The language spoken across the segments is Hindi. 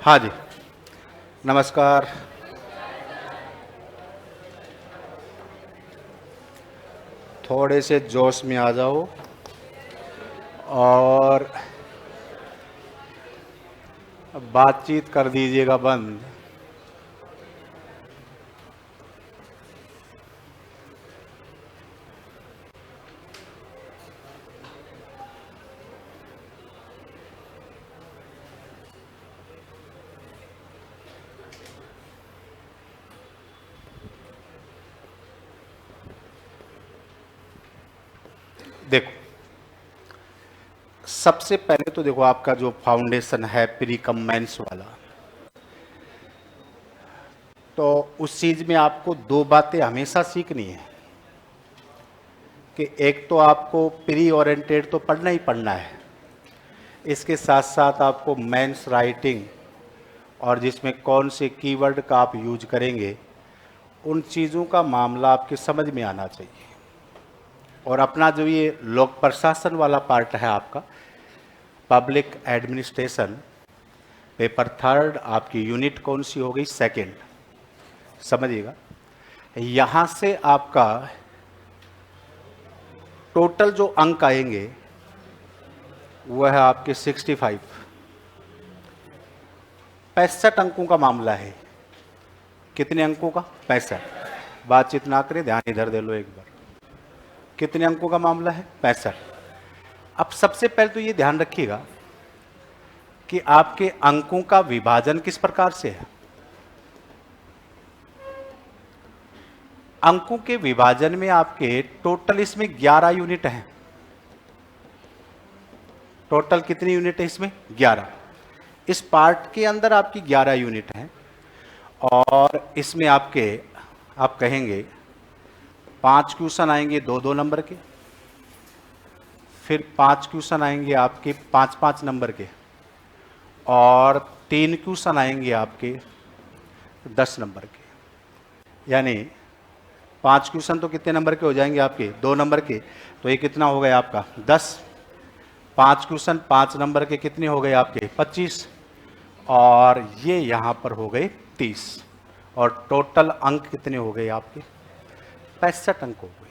हाँ जी, नमस्कार। थोड़े से जोश में आ जाओ और बातचीत कर दीजिएगा बंद। देखो, सबसे पहले तो देखो आपका जो फाउंडेशन है प्री कम मेंस वाला, तो उस चीज में आपको दो बातें हमेशा सीखनी है कि एक तो आपको प्री ओरिएंटेड तो पढ़ना ही पढ़ना है, इसके साथ साथ आपको मेंस राइटिंग और जिसमें कौन से कीवर्ड का आप यूज करेंगे उन चीज़ों का मामला आपके समझ में आना चाहिए। और अपना जो ये लोक प्रशासन वाला पार्ट है आपका पब्लिक एडमिनिस्ट्रेशन, पेपर थर्ड, आपकी यूनिट कौन सी हो गई? सेकंड। समझिएगा, यहाँ से आपका टोटल जो अंक आएंगे वह है आपके 65। 65 अंकों का मामला है। कितने अंकों का? 65। बातचीत ना करें, ध्यान इधर दे लो एक बार। कितने अंकों का मामला है? 65। अब सबसे पहले तो ये ध्यान रखिएगा कि आपके अंकों का विभाजन किस प्रकार से है। अंकों के विभाजन में आपके टोटल इसमें 11 यूनिट हैं। टोटल कितनी यूनिट है इसमें? 11। इस पार्ट के अंदर आपकी 11 यूनिट हैं और इसमें आपके आप कहेंगे 5 क्वेश्चन आएंगे 2-2 नंबर के, फिर 5 क्वेश्चन आएंगे आपके 5-5 नंबर के, और 3 क्वेश्चन आएंगे आपके 10 नंबर के। यानी 5 क्वेश्चन तो कितने नंबर के हो जाएंगे आपके? 2 नंबर के। तो ये कितना हो गया आपका? 10। 5 क्वेश्चन 5 नंबर के कितने हो गए आपके? 25। और ये यहाँ पर हो गए 30। और टोटल अंक कितने हो गए आपके? 65 अंक हो गए।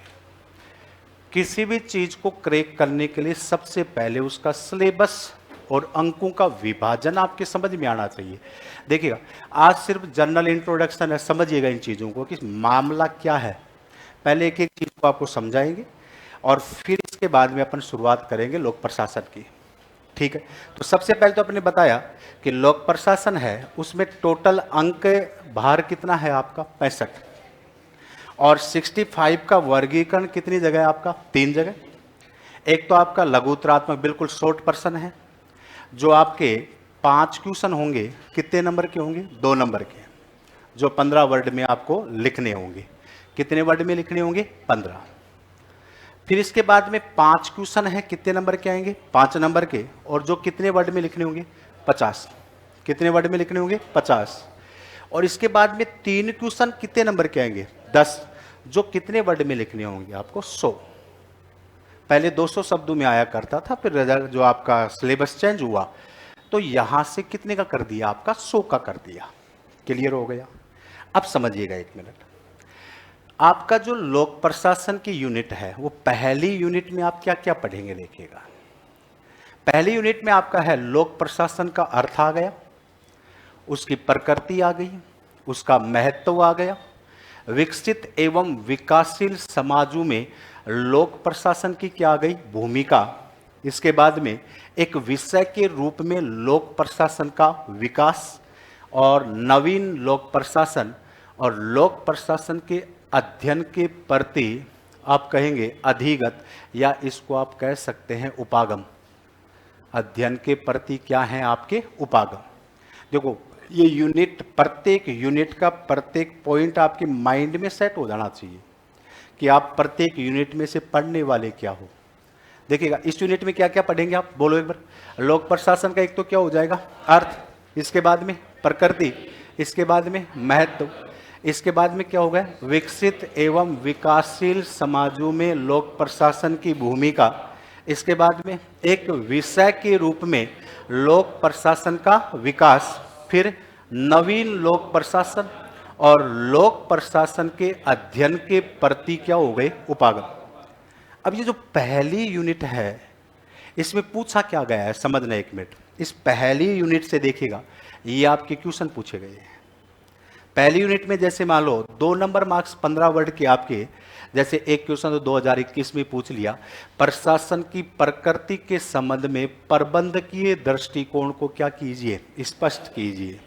किसी भी चीज को क्रैक करने के लिए सबसे पहले उसका सिलेबस और अंकों का विभाजन आपके समझ में आना चाहिए। देखिएगा, आज सिर्फ जनरल इंट्रोडक्शन है, समझिएगा इन चीजों को कि मामला क्या है। पहले एक एक चीज को आपको समझाएंगे और फिर इसके बाद में अपन शुरुआत करेंगे लोक प्रशासन की। ठीक है, तो सबसे पहले तो आपने बताया कि लोक प्रशासन है, उसमें टोटल अंक भार कितना है आपका? 65। और 65 का वर्गीकरण कितनी जगह है आपका? 3 जगह। एक तो आपका लघुतरात्मक बिल्कुल शॉर्ट प्रश्न है, जो आपके 5 क्वेश्चन होंगे, कितने नंबर के होंगे? 2 नंबर के, जो 15 वर्ड में आपको लिखने होंगे। कितने वर्ड में लिखने होंगे? 15। फिर इसके बाद में 5 क्वेश्चन है, कितने नंबर के आएंगे? 5 नंबर के, और जो कितने वर्ड में लिखने होंगे? 50। कितने वर्ड में लिखने होंगे? 50। और इसके बाद में 3 क्वेश्चन कितने नंबर के आएंगे? 10, जो कितने वर्ड में लिखने होंगे आपको? 100। पहले 200 शब्दों में आया करता था, फिर रिजल्ट जो आपका सिलेबस चेंज हुआ तो यहां से कितने का कर दिया आपका? 100 का कर दिया। क्लियर हो गया? अब समझिएगा एक मिनट, आपका जो लोक प्रशासन की यूनिट है वो पहली यूनिट में आप क्या क्या पढ़ेंगे? देखिएगा, पहली यूनिट में आपका है लोक प्रशासन का अर्थ आ गया, उसकी प्रकृति आ गई, उसका महत्व आ गया, विकसित एवं विकासशील समाजों में लोक प्रशासन की क्या आ गई? भूमिका। इसके बाद में एक विषय के रूप में लोक प्रशासन का विकास, और नवीन लोक प्रशासन और लोक प्रशासन के अध्ययन के प्रति आप कहेंगे अधिगत, या इसको आप कह सकते हैं उपागम। अध्ययन के प्रति क्या है आपके? उपागम। देखो, ये यूनिट, प्रत्येक यूनिट का प्रत्येक पॉइंट आपके माइंड में सेट हो जाना चाहिए कि आप प्रत्येक यूनिट में से पढ़ने वाले क्या हो। देखिएगा, इस यूनिट में क्या क्या पढ़ेंगे आप? बोलो एक बार। लोक प्रशासन का एक तो क्या हो जाएगा? अर्थ। इसके बाद में प्रकृति। इसके बाद में महत्व। इसके बाद में क्या होगा? विकसित एवं विकासशील समाजों में लोक प्रशासन की भूमिका। इसके बाद में एक विषय के रूप में लोक प्रशासन का विकास। फिर नवीन लोक प्रशासन और लोक प्रशासन के अध्ययन के प्रति क्या हो गए, उपागम। अब ये जो पहली यूनिट है इसमें पूछा क्या गया है, समझना एक मिनट। इस पहली यूनिट से देखिएगा ये आपके क्वेश्चन पूछे गए हैं। पहली यूनिट में जैसे मान लो 2 नंबर मार्क्स 15 वर्ड के आपके, जैसे एक क्वेश्चन तो 2021 में पूछ लिया, प्रशासन की प्रकृति के संबंध में प्रबंधकीय दृष्टिकोण को क्या कीजिए, स्पष्ट कीजिए।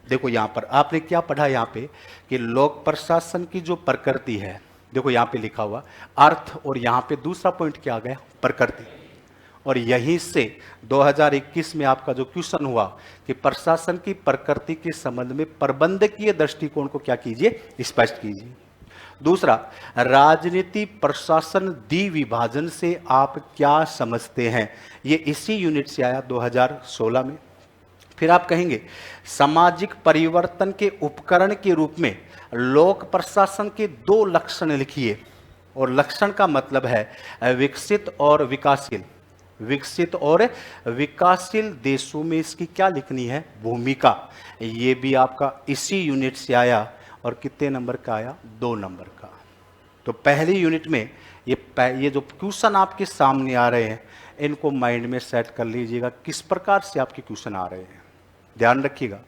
देखो यहां पर आपने क्या पढ़ा, यहां पे कि लोक प्रशासन की जो प्रकृति है, देखो यहां पे लिखा हुआ अर्थ, और यहां पे दूसरा पॉइंट क्या आ गया, प्रकृति। और यहीं से 2021 में आपका जो क्वेश्चन हुआ कि प्रशासन की प्रकृति के संबंध में प्रबंधकीय दृष्टिकोण को क्या कीजिए, स्पष्ट कीजिए। दूसरा, राजनीति प्रशासन द्विविभाजन से आप क्या समझते हैं, ये इसी यूनिट से आया 2016 में। फिर आप कहेंगे सामाजिक परिवर्तन के उपकरण के रूप में लोक प्रशासन के 2 लक्षण लिखिए, और लक्षण का मतलब है विकसित और विकासशील। विकसित और विकासशील देशों में इसकी क्या लिखनी है, भूमिका। ये भी आपका इसी यूनिट से आया, और कितने नंबर का आया, 2 नंबर का। तो पहली यूनिट में ये जो क्वेश्चन आपके सामने आ रहे हैं इनको माइंड में सेट कर लीजिएगा, किस प्रकार से आपके क्वेश्चन आ रहे हैं, ध्यान रखिएगा।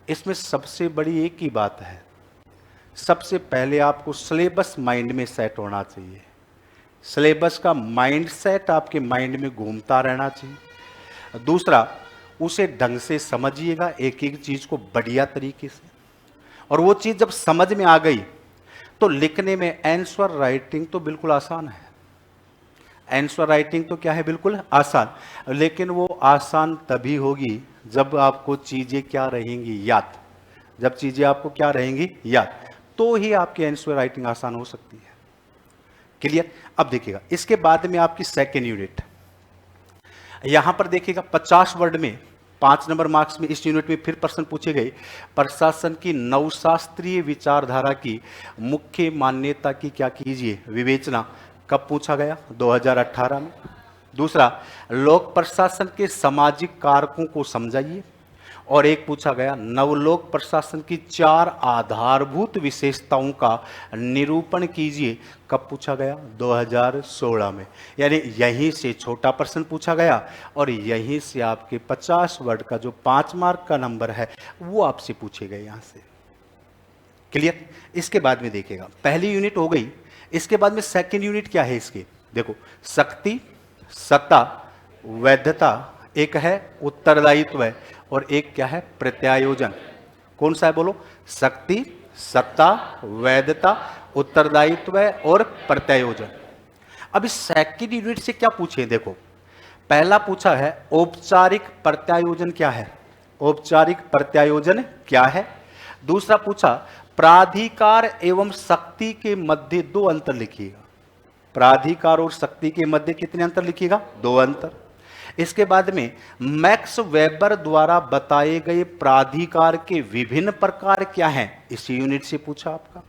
इसमें सबसे बड़ी एक ही बात है, सबसे पहले आपको सिलेबस माइंड में सेट होना चाहिए। सिलेबस का माइंड सेट आपके माइंड में घूमता रहना चाहिए। दूसरा, उसे ढंग से समझिएगा, एक एक चीज को बढ़िया तरीके से, और वो चीज जब समझ में आ गई तो लिखने में आंसर राइटिंग तो बिल्कुल आसान है। आंसर राइटिंग तो क्या है, बिल्कुल आसान, लेकिन वो आसान तभी होगी जब आपको चीजें क्या रहेंगी, याद। जब चीजें आपको क्या रहेंगी, याद, तो ही आपकी आंसर राइटिंग आसान हो सकती है। क्लियर। अब देखिएगा इसके बाद में आपकी सेकेंड यूनिट, यहां पर देखिएगा 50 वर्ड में 5 नंबर मार्क्स में इस यूनिट में फिर प्रश्न पूछे गए, प्रशासन की नवशास्त्रीय विचारधारा की मुख्य मान्यता की क्या कीजिए, विवेचना। कब पूछा गया, 2018 में। दूसरा, लोक प्रशासन के सामाजिक कारकों को समझाइए, और एक पूछा गया नवलोक प्रशासन की 4 आधारभूत विशेषताओं का निरूपण कीजिए। कब पूछा गया, 2016 में। यानी यहीं से छोटा प्रश्न पूछा गया, और यहीं से आपके 50 वर्ड का जो 5 मार्क का नंबर है वो आपसे पूछे गए यहां से। क्लियर। इसके बाद में देखिएगा पहली यूनिट हो गई, इसके बाद में सेकेंड यूनिट क्या है इसके, देखो शक्ति, सत्ता, वैधता, एक है उत्तरदायित्व है, और एक क्या है, प्रत्यायोजन। कौन सा है बोलो, शक्ति, सत्ता, वैधता, उत्तरदायित्व और प्रत्यायोजन। अब इस सेकंड यूनिट से क्या पूछे, देखो पहला पूछा है औपचारिक प्रत्यायोजन क्या है, औपचारिक प्रत्यायोजन क्या है। दूसरा पूछा प्राधिकार एवं शक्ति के मध्य 2 अंतर लिखिएगा। प्राधिकार और शक्ति के मध्य कितने अंतर लिखिएगा, 2 अंतर। इसके बाद में मैक्स वेबर द्वारा बताए गए प्राधिकार के विभिन्न प्रकार क्या हैं, इसी यूनिट से पूछा आपका।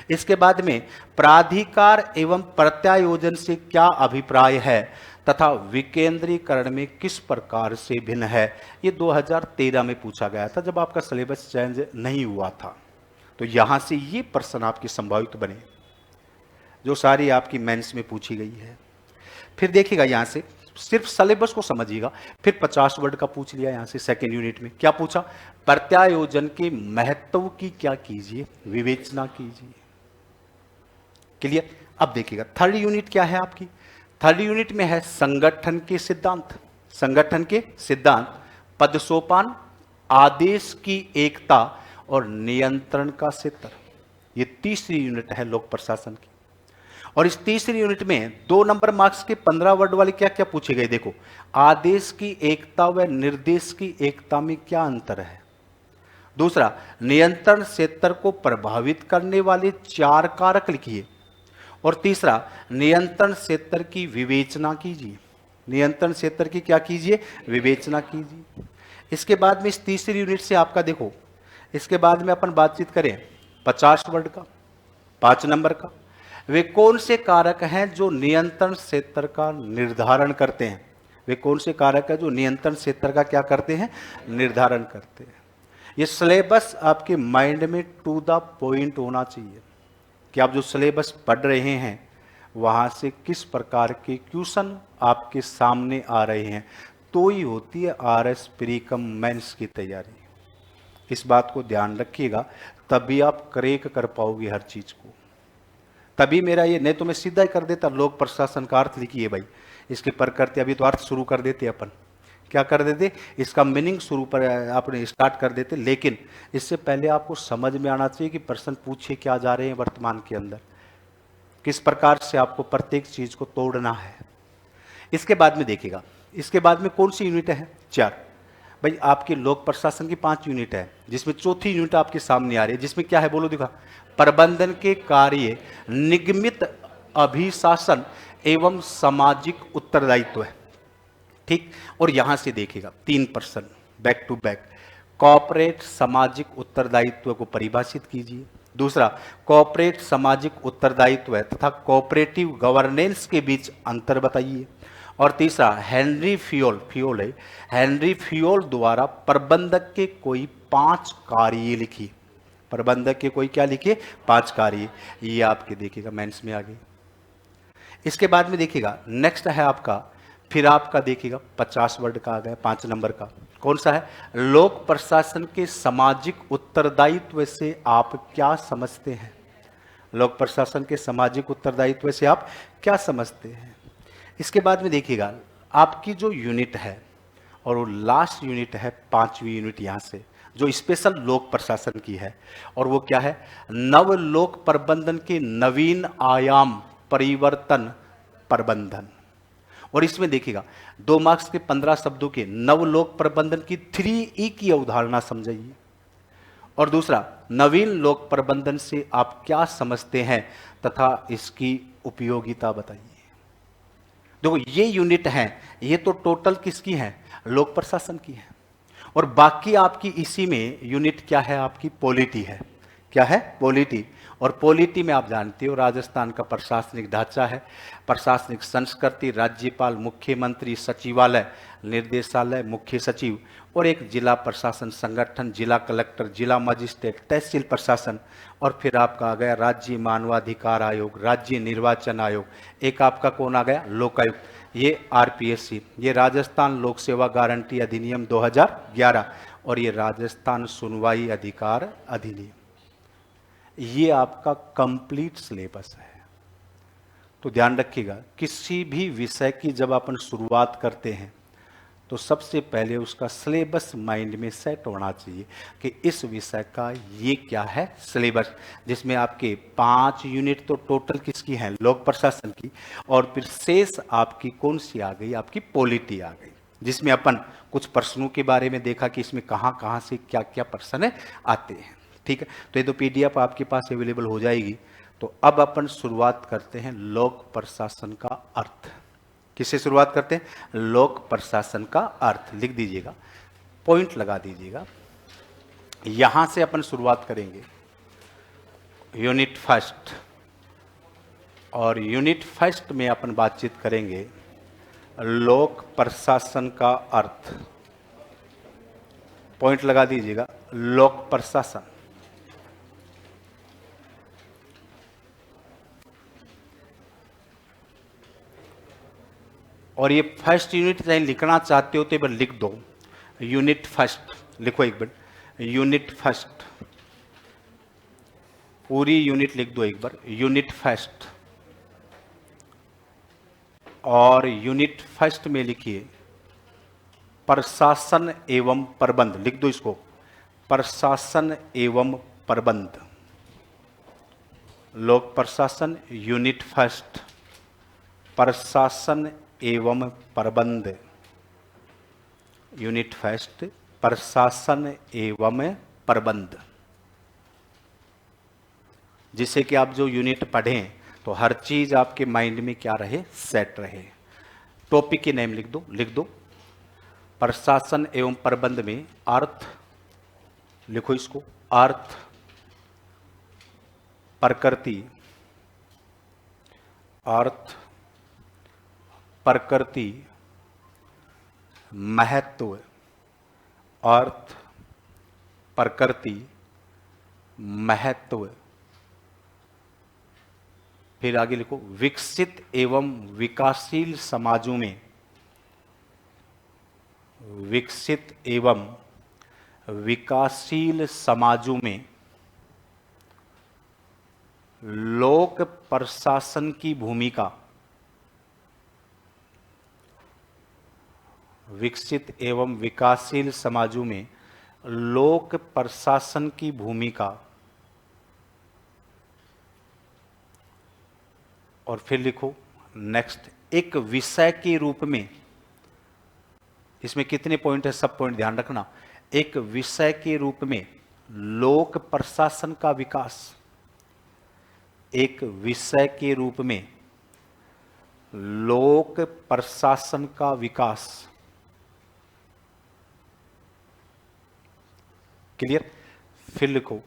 इसके बाद में प्राधिकार एवं प्रत्यायोजन से क्या अभिप्राय है तथा विकेंद्रीकरण में किस प्रकार से भिन्न है, ये 2013 में पूछा गया था जब आपका सिलेबस चेंज नहीं हुआ था। तो यहां से ये प्रश्न आपके संभावित बने जो सारी आपकी मेंस में पूछी गई है। फिर देखिएगा यहां से सिर्फ सिलेबस को समझिएगा, फिर 50 वर्ड का पूछ लिया यहां से सेकेंड यूनिट में। क्या पूछा, प्रत्यायोजन के महत्व की क्या कीजिए, विवेचना कीजिए। क्लियर। अब देखिएगा थर्ड यूनिट क्या है आपकी, थर्ड यूनिट में है संगठन के सिद्धांत। संगठन के सिद्धांत, पद सोपान, आदेश की एकता और नियंत्रण का क्षेत्र। ये तीसरी यूनिट है लोक प्रशासन की। और इस तीसरी यूनिट में 2 नंबर मार्क्स के 15 वर्ड वाले क्या क्या पूछे गए, देखो आदेश की एकता व निर्देश की एकता में क्या अंतर है। दूसरा, नियंत्रण क्षेत्र को प्रभावित करने वाले 4 कारक लिखिए। और तीसरा, नियंत्रण क्षेत्र की विवेचना कीजिए। नियंत्रण क्षेत्र की क्या कीजिए, विवेचना कीजिए। इसके बाद में इस तीसरी यूनिट से आपका देखो, इसके बाद में अपन बातचीत करें 50 वर्ड का 5 नंबर का, वे कौन से कारक हैं जो नियंत्रण क्षेत्र का निर्धारण करते हैं। वे कौन से कारक है जो नियंत्रण क्षेत्र का क्या करते हैं, निर्धारण करते हैं। ये सिलेबस आपके माइंड में टू द पॉइंट होना चाहिए कि आप जो सिलेबस पढ़ रहे हैं वहां से किस प्रकार के क्वेश्चन आपके सामने आ रहे हैं, तो ही होती है आरएस प्री कम मेंस की तैयारी। इस बात को ध्यान रखिएगा, तभी आप क्रैक कर पाओगे हर चीज को। तभी मेरा ये, नहीं तो मैं सीधा ही कर देता लोक प्रशासन का अर्थ लिखिए भाई, इसके पर करते अभी तो अर्थ शुरू कर देते अपन, क्या कर देते, इसका मीनिंग शुरू पर आपने स्टार्ट कर देते। लेकिन इससे पहले आपको समझ में आना चाहिए कि प्रश्न पूछे क्या जा रहे हैं वर्तमान के अंदर, किस प्रकार से आपको प्रत्येक चीज को तोड़ना है। इसके बाद में देखिएगा, इसके बाद में कौन सी यूनिट है, 4। भाई आपके लोक प्रशासन की 5 यूनिट है, जिसमें चौथी यूनिट आपके सामने आ रही है, जिसमें क्या है बोलो दिखा, प्रबंधन के कार्य, निगमित अभिशासन एवं सामाजिक उत्तरदायित्व है। ठीक, और यहां से देखिएगा 3 प्रश्न बैक टू बैक। कॉर्पोरेट सामाजिक उत्तरदायित्व को परिभाषित कीजिए। दूसरा, कॉर्पोरेट सामाजिक उत्तरदायित्व तथा कोऑपरेटिव गवर्नेंस के बीच अंतर बताइए। और तीसरा, हेनरी फ्योल है, हेनरी फ्योल द्वारा प्रबंधक के कोई 5 कार्य लिखिए। प्रबंधक के कोई क्या लिखिए, 5 कार्य। ये आपके देखिएगा मेंस में आ गई। इसके बाद में देखिएगा नेक्स्ट है आपका, फिर आपका देखिएगा 50 वर्ड का आ गया, 5 नंबर का। कौन सा है, लोक प्रशासन के सामाजिक उत्तरदायित्व से आप क्या समझते हैं। लोक प्रशासन के सामाजिक उत्तरदायित्व से आप क्या समझते हैं। इसके बाद में देखिएगा आपकी जो यूनिट है, और वो लास्ट यूनिट है 5वीं यूनिट यहां से, जो स्पेशल लोक प्रशासन की है, और वो क्या है, नव लोक प्रबंधन के नवीन आयाम परिवर्तन प्रबंधन। और इसमें देखिएगा 2 मार्क्स के 15 शब्दों के नवलोक प्रबंधन की 3E की अवधारणा समझाइए। और दूसरा, नवीन लोक प्रबंधन से आप क्या समझते हैं तथा इसकी उपयोगिता बताइए। देखो ये यूनिट है, ये तो टोटल किसकी है, लोक प्रशासन की है। और बाकी आपकी इसी में यूनिट क्या है, आपकी पॉलिटी है। क्या है, पॉलिटी। और पॉलिटी में आप जानते हो राजस्थान का प्रशासनिक ढांचा है, प्रशासनिक संस्कृति, राज्यपाल, मुख्यमंत्री, सचिवालय, निर्देशालय, मुख्य सचिव, और एक जिला प्रशासन संगठन, जिला कलेक्टर, जिला मजिस्ट्रेट, तहसील प्रशासन, और फिर आपका आ गया राज्य मानवाधिकार आयोग, राज्य निर्वाचन आयोग, एक आपका कौन आ गया, लोकायुक्त, ये आरपीएससी, ये राजस्थान लोक सेवा गारंटी अधिनियम 2011, और ये राजस्थान सुनवाई अधिकार अधिनियम। ये आपका कंप्लीट सिलेबस है। तो ध्यान रखिएगा, किसी भी विषय की जब अपन शुरुआत करते हैं तो सबसे पहले उसका सिलेबस माइंड में सेट होना चाहिए कि इस विषय का ये क्या है सिलेबस, जिसमें आपके 5 यूनिट तो टोटल किसकी हैं, लोक प्रशासन की, और फिर शेष आपकी कौन सी आ गई, आपकी पॉलिटी आ गई, जिसमें अपन कुछ प्रश्नों के बारे में देखा कि इसमें कहाँ कहाँ से क्या क्या प्रश्न आते हैं। ठीक है, तो ये तो पीडीएफ आपके पास अवेलेबल हो जाएगी। तो अब अपन शुरुआत करते हैं लोक प्रशासन का अर्थ। किससे शुरुआत करते हैं, लोक प्रशासन का अर्थ। लिख दीजिएगा, पॉइंट लगा दीजिएगा। यहां से अपन शुरुआत करेंगे यूनिट फर्स्ट, और यूनिट फर्स्ट में अपन बातचीत करेंगे लोक प्रशासन का अर्थ। पॉइंट लगा दीजिएगा, लोक प्रशासन। और ये फर्स्ट यूनिट चाहे लिखना चाहते हो तो एक बार लिख दो, यूनिट फर्स्ट लिखो एक बार, यूनिट फर्स्ट, पूरी यूनिट लिख दो एक बार, यूनिट फर्स्ट। और यूनिट फर्स्ट में लिखिए प्रशासन एवं प्रबंध, लिख दो इसको, प्रशासन एवं प्रबंध। लोक प्रशासन यूनिट फर्स्ट, प्रशासन एवं प्रबंध। यूनिट फर्स्ट, प्रशासन एवं प्रबंध। जिससे कि आप जो यूनिट पढ़ें तो हर चीज आपके माइंड में क्या रहे, सेट रहे। टॉपिक के नेम लिख दो, लिख दो प्रशासन एवं प्रबंध में अर्थ लिखो इसको, अर्थ, प्रकृति, अर्थ, प्रकृति, महत्व, अर्थ, प्रकृति, महत्व। फिर आगे लिखो, विकसित एवं विकासशील समाजों में, विकसित एवं विकासशील समाजों में लोक प्रशासन की भूमिका, विकसित एवं विकासशील समाजों में लोक प्रशासन की भूमिका। और फिर लिखो नेक्स्ट, एक विषय के रूप में, इसमें कितने पॉइंट है, सब पॉइंट ध्यान रखना। एक विषय के रूप में लोक प्रशासन का विकास, एक विषय के रूप में लोक प्रशासन का विकास। क्लियर? फिर लिखो,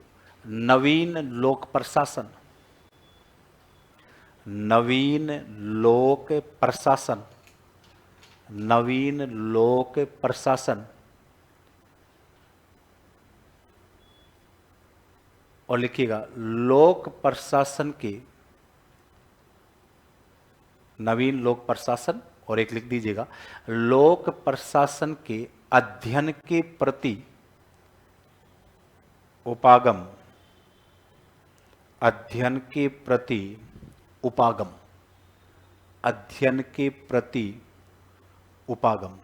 नवीन लोक प्रशासन, नवीन लोक प्रशासन, नवीन लोक प्रशासन। और लिखिएगा, लोक प्रशासन के, नवीन लोक प्रशासन, और एक लिख दीजिएगा, लोक प्रशासन के अध्ययन के प्रति उपागम, अध्ययन के प्रति उपागम, अध्ययन के प्रति उपागम।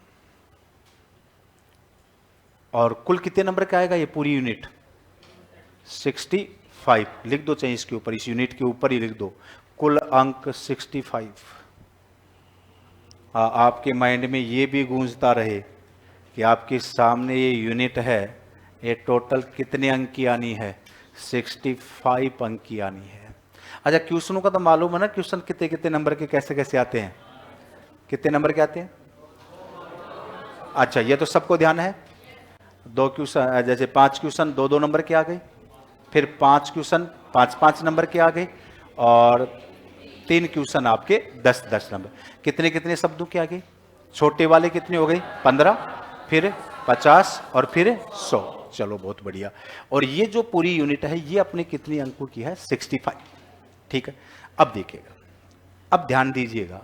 और कुल कितने नंबर का आएगा ये पूरी यूनिट? 65 लिख दो, चाहे इसके ऊपर, इस यूनिट के ऊपर ही लिख दो, कुल अंक 65। आपके माइंड में ये भी गूंजता रहे कि आपके सामने ये यूनिट है, ये टोटल कितने अंक की आनी है? 65 अंक की आनी है। अच्छा, क्वेश्चनों का तो मालूम है ना, क्वेश्चन कितने कितने नंबर के कैसे कैसे आते हैं, कितने नंबर के आते हैं? अच्छा, ये तो सबको ध्यान है। 2 क्वेश्चन, जैसे 5 क्वेश्चन 2-2 नंबर के आ गए, फिर 5 क्वेश्चन 5-5 नंबर के आ गए, और 3 क्वेश्चन आपके 10-10 नंबर। कितने कितने शब्दों के आ गए? छोटे वाले कितने हो गए? 15, फिर 50 और फिर 100। चलो बहुत बढ़िया। और ये जो पूरी यूनिट है ये अपने कितने अंकों की है? 65। ठीक है, अब देखिएगा, अब ध्यान दीजिएगा,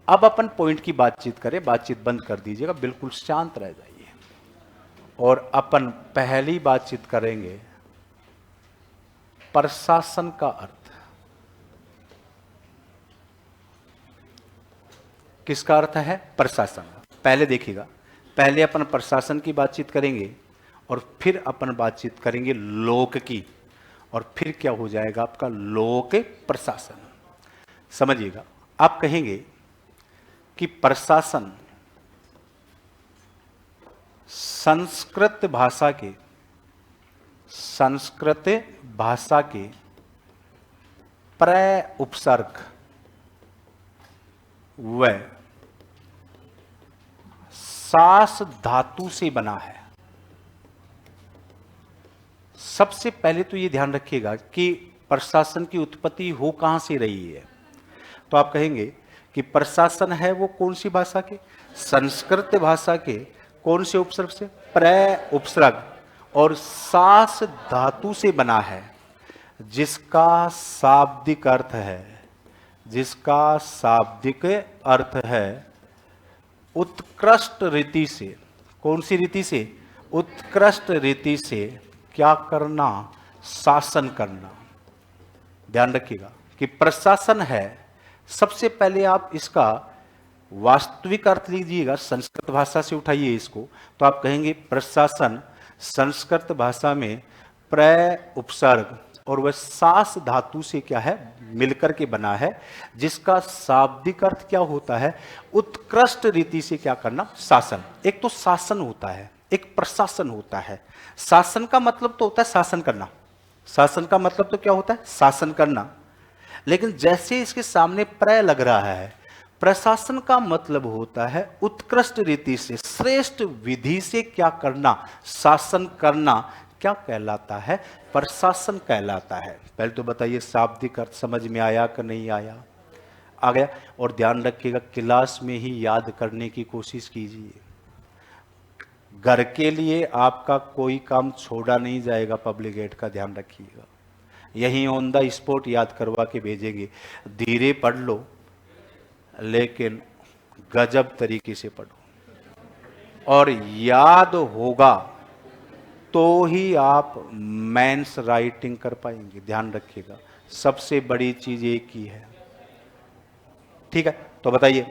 अब अपन पॉइंट की बातचीत करें। बातचीत बंद कर दीजिएगा, बिल्कुल शांत रह जाइए, और अपन पहली बातचीत करेंगे प्रशासन का अर्थ। किसका अर्थ है? प्रशासन। पहले देखिएगा, पहले अपन प्रशासन की बातचीत करेंगे, और फिर अपन बातचीत करेंगे लोक की, और फिर क्या हो जाएगा आपका? लोक प्रशासन। समझिएगा, आप कहेंगे कि प्रशासन संस्कृत भाषा के, संस्कृत भाषा के प्रत्यय उपसर्ग व सास धातु से बना है। सबसे पहले तो ये ध्यान रखिएगा कि प्रशासन की उत्पत्ति हो कहां से रही है। तो आप कहेंगे कि प्रशासन है वो कौन सी भाषा के? संस्कृत भाषा के कौन से उपसर्ग से? प्रत्यय उपसर्ग और सास धातु से बना है, जिसका शाब्दिक अर्थ है, जिसका शाब्दिक अर्थ है उत्कृष्ट रीति से। कौन सी रीति से? उत्कृष्ट रीति से क्या करना? शासन करना। ध्यान रखिएगा कि प्रशासन है, सबसे पहले आप इसका वास्तविक अर्थ लीजिएगा, संस्कृत भाषा से उठाइए इसको, तो आप कहेंगे प्रशासन संस्कृत भाषा में प्रत्यय उपसर्ग और वह सास धातु से क्या है? मिलकर के बना है, जिसका शाब्दिक अर्थ क्या होता है? उत्कृष्ट रीति से क्या करना? शासन। एक तो शासन होता है, एक प्रशासन होता है। शासन का मतलब तो होता है शासन करना, शासन का मतलब तो क्या होता है? शासन करना। लेकिन जैसे इसके सामने प्रत्यय लग रहा है, प्रशासन का मतलब होता है उत्कृष्ट रीति से, श्रेष्ठ विधि से क्या करना? शासन करना। क्या कहलाता है? प्रशासन कहलाता है। पहले तो बताइए शाब्दिक अर्थ समझ में आया कि नहीं आया? आ गया। और ध्यान रखिएगा, क्लास में ही याद करने की कोशिश कीजिए। घर के लिए आपका कोई काम छोड़ा नहीं जाएगा, पब्लिक एड का ध्यान रखिएगा। यहीं ऑन द स्पॉट याद करवा के भेजेंगे। धीरे पढ़ लो, लेकिन गजब तरीके से पढ़ो, और याद होगा तो ही आप मेंस राइटिंग कर पाएंगे। ध्यान रखिएगा, सबसे बड़ी चीज एक ही है। ठीक है, तो बताइए,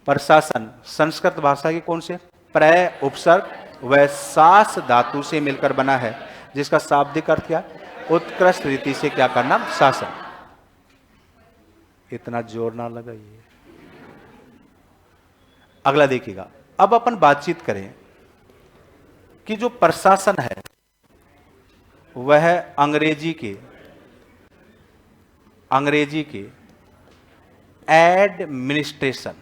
प्रशासन संस्कृत भाषा के कौन से प्रय, उपसर्ग व सास धातु से मिलकर बना है, जिसका शाब्दिक अर्थ क्या? उत्कृष्ट रीति से क्या करना? शासन। इतना जोर ना लगाइए। अगला देखिएगा, अब अपन बातचीत करें कि जो प्रशासन है वह अंग्रेजी के एडमिनिस्ट्रेशन,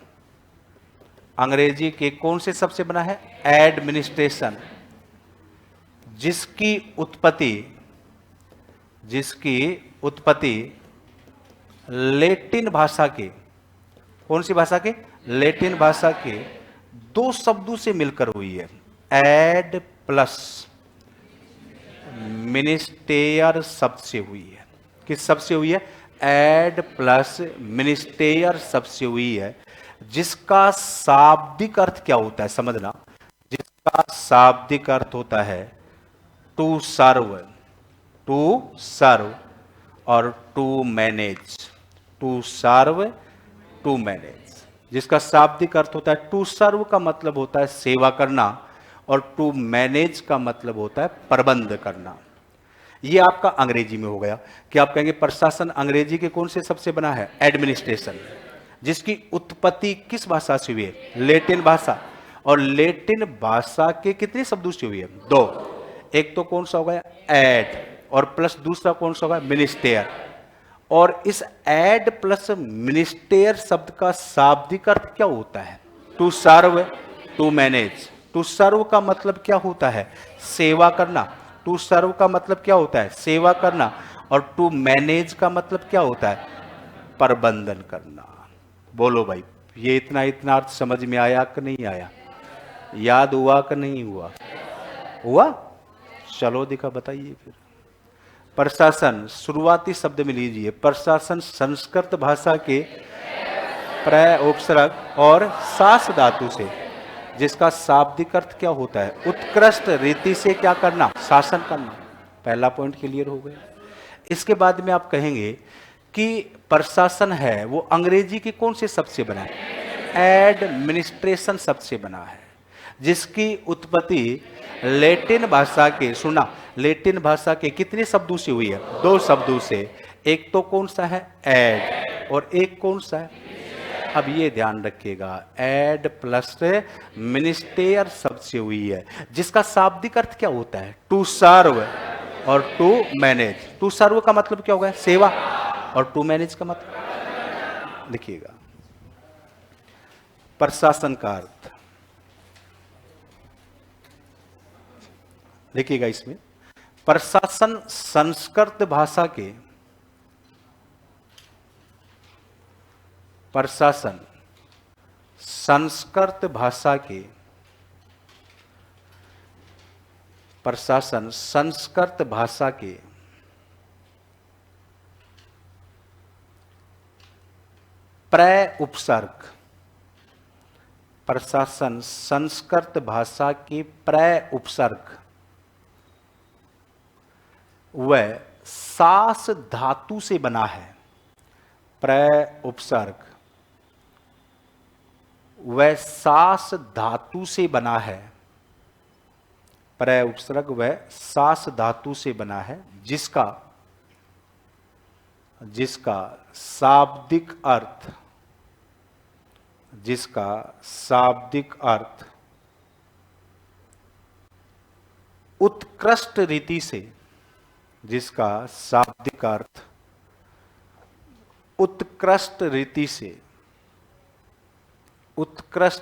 अंग्रेजी के कौन से शब्द से बना है? एडमिनिस्ट्रेशन, जिसकी उत्पत्ति लैटिन भाषा के, कौन सी भाषा के? लैटिन भाषा के दो शब्दों से मिलकर हुई है। एड प्लस मिनिस्टेयर शब्द से हुई है। किस शब्द से हुई है? एड प्लस मिनिस्टेयर शब्द से हुई है, जिसका शाब्दिक अर्थ क्या होता है? समझना, जिसका शाब्दिक अर्थ होता है टू सर्व, और to manage. To serve, to manage, जिसका शाब्दिक अर्थ होता है टू सर्व का मतलब होता है सेवा करना, और टू मैनेज का मतलब होता है प्रबंध करना। ये आपका अंग्रेजी में हो गया कि आप कहेंगे प्रशासन अंग्रेजी के कौन से शब्द से बना है? एडमिनिस्ट्रेशन, जिसकी उत्पत्ति किस भाषा से हुई है? लैटिन भाषा। और लैटिन भाषा के कितने शब्दों से हुई है? दो। एक तो कौन सा हो गया? एड, और प्लस दूसरा कौन सा होगा? मिनिस्टेयर। और इस एड प्लस मिनिस्टेयर शब्द का शाब्दिक अर्थ क्या होता है? To serve, to manage. To serve का मतलब क्या होता है? सेवा करना। टू सर्व का मतलब क्या होता है? सेवा करना। और टू मैनेज का मतलब क्या होता है? प्रबंधन करना। बोलो भाई, ये इतना अर्थ समझ में आया कि नहीं आया? याद हुआ कि नहीं हुआ? हुआ? चलो दिखा, बताइए फिर। प्रशासन शुरुआती शब्द में लीजिए। प्रशासन संस्कृत भाषा के प्रय, उपसर्ग और सास धातु से, जिसका शाब्दिक अर्थ क्या होता है? उत्कृष्ट रीति से क्या करना? शासन करना। पहला पॉइंट क्लियर हो गया। इसके बाद में आप कहेंगे कि प्रशासन है वो अंग्रेजी के कौन से शब्द से बना है? एडमिनिस्ट्रेशन शब्द से बना है, जिसकी उत्पत्ति लैटिन भाषा के, सुना, लैटिन भाषा के कितने शब्दों से हुई है? दो शब्दों से। एक तो कौन सा है? एड, और एक कौन सा है? अब ये ध्यान रखिएगा, एड प्लस मिनिस्टेयर शब्द से हुई है, जिसका शाब्दिक अर्थ क्या होता है? टू सर्व और टू मैनेज। टू सर्व का मतलब क्या होगा? सेवा। और टू मैनेज का मतलब, लिखिएगा, प्रशासन का अर्थ देखिएगा इसमें। प्रशासन संस्कृत भाषा के, प्रशासन संस्कृत भाषा के, प्रशासन संस्कृत भाषा के प्रय उपसर्ग, प्रशासन संस्कृत भाषा के प्रय उपसर्ग वह सास धातु से बना है। प्रय उपसर्ग वह सास धातु से बना है। प्रय उपसर्ग वह सास धातु से बना है, जिसका शाब्दिक अर्थ उत्कृष्ट रीति से, जिसका शाब्दिक अर्थ उत्कृष्ट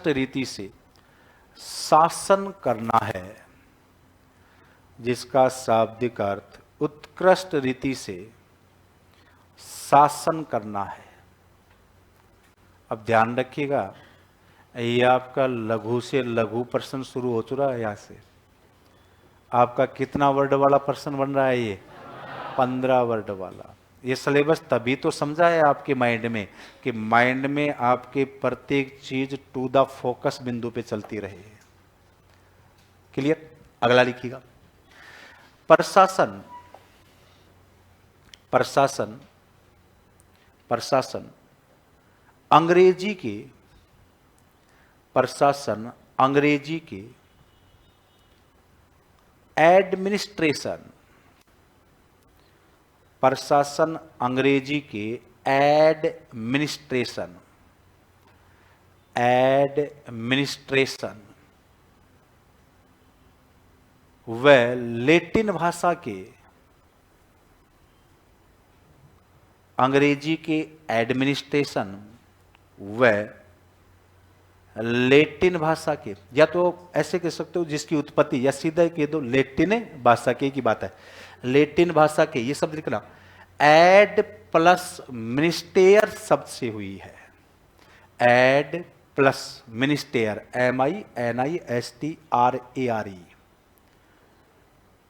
रीति से शासन करना है, जिसका शाब्दिक अर्थ उत्कृष्ट रीति से शासन करना है। अब ध्यान रखिएगा, ये आपका लघु से लघु प्रश्न शुरू हो चुका है। यहाँ से आपका कितना वर्ड वाला प्रश्न बन रहा है? ये 15 वर्ड वाला। ये सिलेबस तभी तो समझा है आपके माइंड में कि माइंड में आपके प्रत्येक चीज टू द फोकस बिंदु पे चलती रहे। क्लियर? अगला लिखिएगा। प्रशासन, प्रशासन, प्रशासन अंग्रेजी के, प्रशासन अंग्रेजी के एडमिनिस्ट्रेशन, प्रशासन अंग्रेजी के एडमिनिस्ट्रेशन, एडमिनिस्ट्रेशन व लैटिन भाषा के, अंग्रेजी के एडमिनिस्ट्रेशन व लैटिन भाषा के, या तो ऐसे कह सकते हो जिसकी उत्पत्ति, या सीधा कह दो लैटिन भाषा के की बात है, लैटिन भाषा के, ये शब्द लिखना, एड प्लस मिनिस्टेयर शब्द से हुई है। एड प्लस मिनिस्टेयर, MINISTRARE,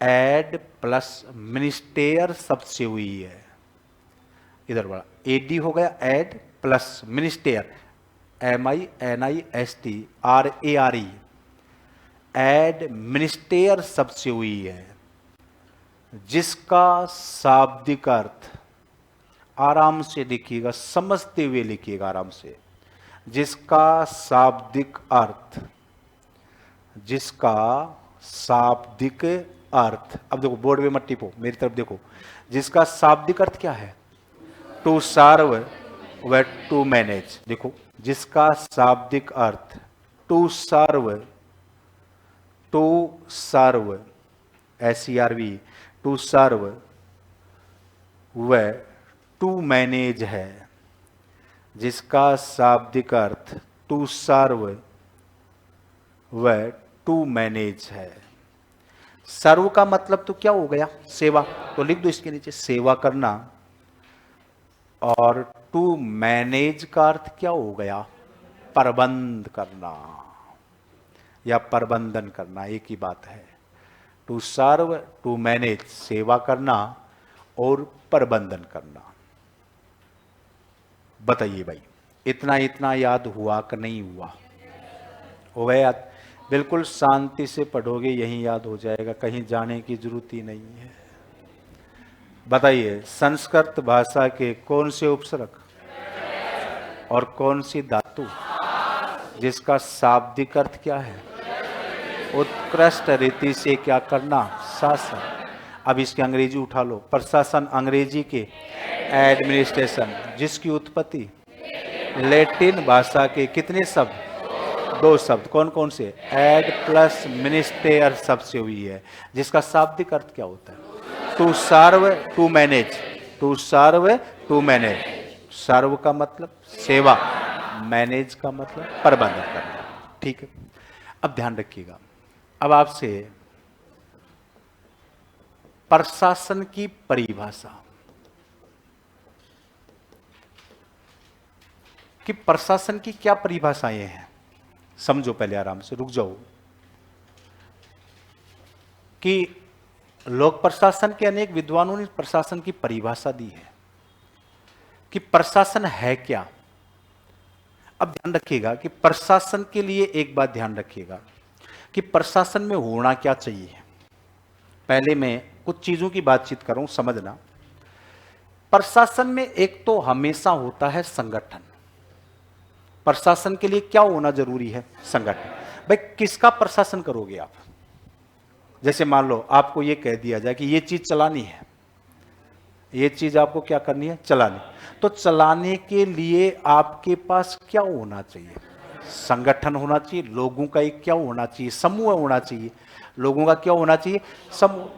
एड प्लस मिनिस्टेयर शब्द से हुई है। इधर बड़ा एडी हो गया, एड प्लस मिनिस्टेयर, MINISTRARE, एड मिनिस्टेयर शब्द से हुई है, जिसका शाब्दिक अर्थ, आराम से लिखिएगा, समझते हुए लिखिएगा आराम से, जिसका शाब्दिक अर्थ, जिसका शाब्दिक अर्थ, अब देखो बोर्ड में मत टिपो, मेरी तरफ देखो, जिसका शाब्दिक अर्थ क्या है? टू सर्व व टू मैनेज। देखो, जिसका शाब्दिक अर्थ to serve, to serve, SERV, to serve व टू मैनेज है, जिसका शाब्दिक अर्थ टू सर्व व टू मैनेज है। सर्व का मतलब तो क्या हो गया? सेवा, तो लिख दो इसके नीचे, सेवा करना। और टू मैनेज का अर्थ क्या हो गया? प्रबंध करना या प्रबंधन करना, एक ही बात है। टू सर्व, टू मैनेज, सेवा करना और प्रबंधन करना। बताइए भाई, इतना इतना याद हुआ कि नहीं हुआ? हो गया याद? बिल्कुल शांति से पढ़ोगे, यही याद हो जाएगा, कहीं जाने की जरूरत ही नहीं है। बताइए, संस्कृत भाषा के कौन से उपसर्ग और कौन सी धातु, जिसका शाब्दिक अर्थ क्या है? उत्कृष्ट रीति से क्या करना? शासन। अब इसकी अंग्रेजी उठा लो। प्रशासन अंग्रेजी के एडमिनिस्ट्रेशन, जिसकी उत्पत्ति लैटिन भाषा के कितने शब्द? 2 शब्द। कौन कौन से? एड प्लस मिनिस्टेयर शब्द से हुई है, जिसका शाब्दिक अर्थ क्या होता है? To serve, to manage. To serve, to manage. Serve का मतलब सेवा, मैनेज का मतलब प्रबंधन करना। ठीक है, अब ध्यान रखिएगा, अब आपसे प्रशासन की परिभाषा, कि प्रशासन की क्या परिभाषाएं हैं, समझो पहले, आराम से रुक जाओ। कि लोक प्रशासन के अनेक विद्वानों ने प्रशासन की परिभाषा दी है कि प्रशासन है क्या। अब ध्यान रखिएगा कि प्रशासन के लिए एक बात ध्यान रखिएगा कि प्रशासन में होना क्या चाहिए। पहले मैं कुछ चीजों की बातचीत करूं, समझना। प्रशासन में एक तो हमेशा होता है संगठन। प्रशासन के लिए क्या होना जरूरी है? संगठन। भाई किसका प्रशासन करोगे आप? जैसे मान लो आपको यह कह दिया जाए कि ये चीज चलानी है, ये चीज आपको क्या करनी है? चलानी। तो चलाने के लिए आपके पास क्या होना चाहिए? संगठन होना चाहिए। लोगों का एक क्या होना चाहिए? समूह होना चाहिए। लोगों का क्या होना चाहिए? समूह।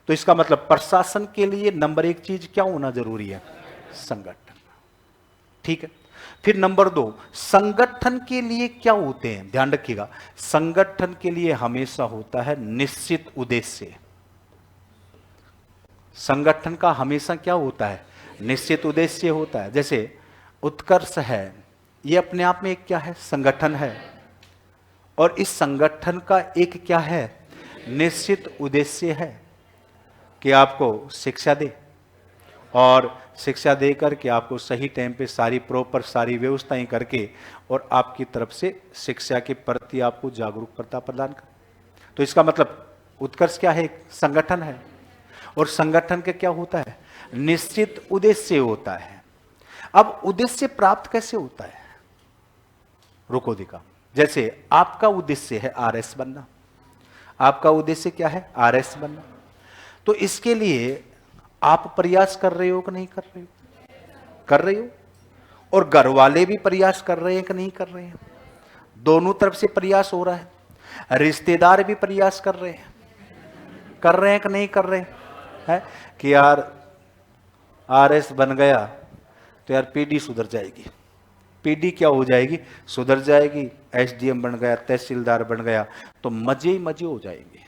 तो इसका मतलब प्रशासन के लिए नंबर 1 चीज क्या होना जरूरी है? संगठन। ठीक है। फिर नंबर 2, संगठन के लिए क्या होते हैं? ध्यान रखिएगा, संगठन के लिए हमेशा होता है निश्चित उद्देश्य। संगठन का हमेशा क्या होता है? निश्चित उद्देश्य होता है। जैसे उत्कर्ष है, ये अपने आप में एक क्या है? संगठन है। और इस संगठन का एक क्या है? निश्चित उद्देश्य है कि आपको शिक्षा दे, और शिक्षा दे करके आपको सही टाइम पे सारी प्रॉपर सारी व्यवस्थाएं करके और आपकी तरफ से शिक्षा के प्रति आपको जागरूकता प्रदान कर। तो इसका मतलब उत्कर्ष क्या है? एक संगठन है। और संगठन का क्या होता है? निश्चित उद्देश्य होता है। अब उद्देश्य प्राप्त कैसे होता है? रुको दिखा। जैसे आपका उद्देश्य है आरएस बनना। आपका उद्देश्य क्या है? आरएस बनना। तो इसके लिए आप प्रयास कर रहे हो कि नहीं कर रहे हो? कर रहे हो। और घर वाले भी प्रयास कर रहे हैं कि नहीं कर रहे हैं? दोनों तरफ से प्रयास हो रहा है। रिश्तेदार भी प्रयास कर रहे हैं कि नहीं कर रहे हैं? कि यार आरएस बन गया तो यार पीडी सुधर जाएगी। पीडी क्या हो जाएगी? सुधर जाएगी। एसडीएम बन गया, तहसीलदार बन गया, तो मजे ही मजे हो जाएंगे,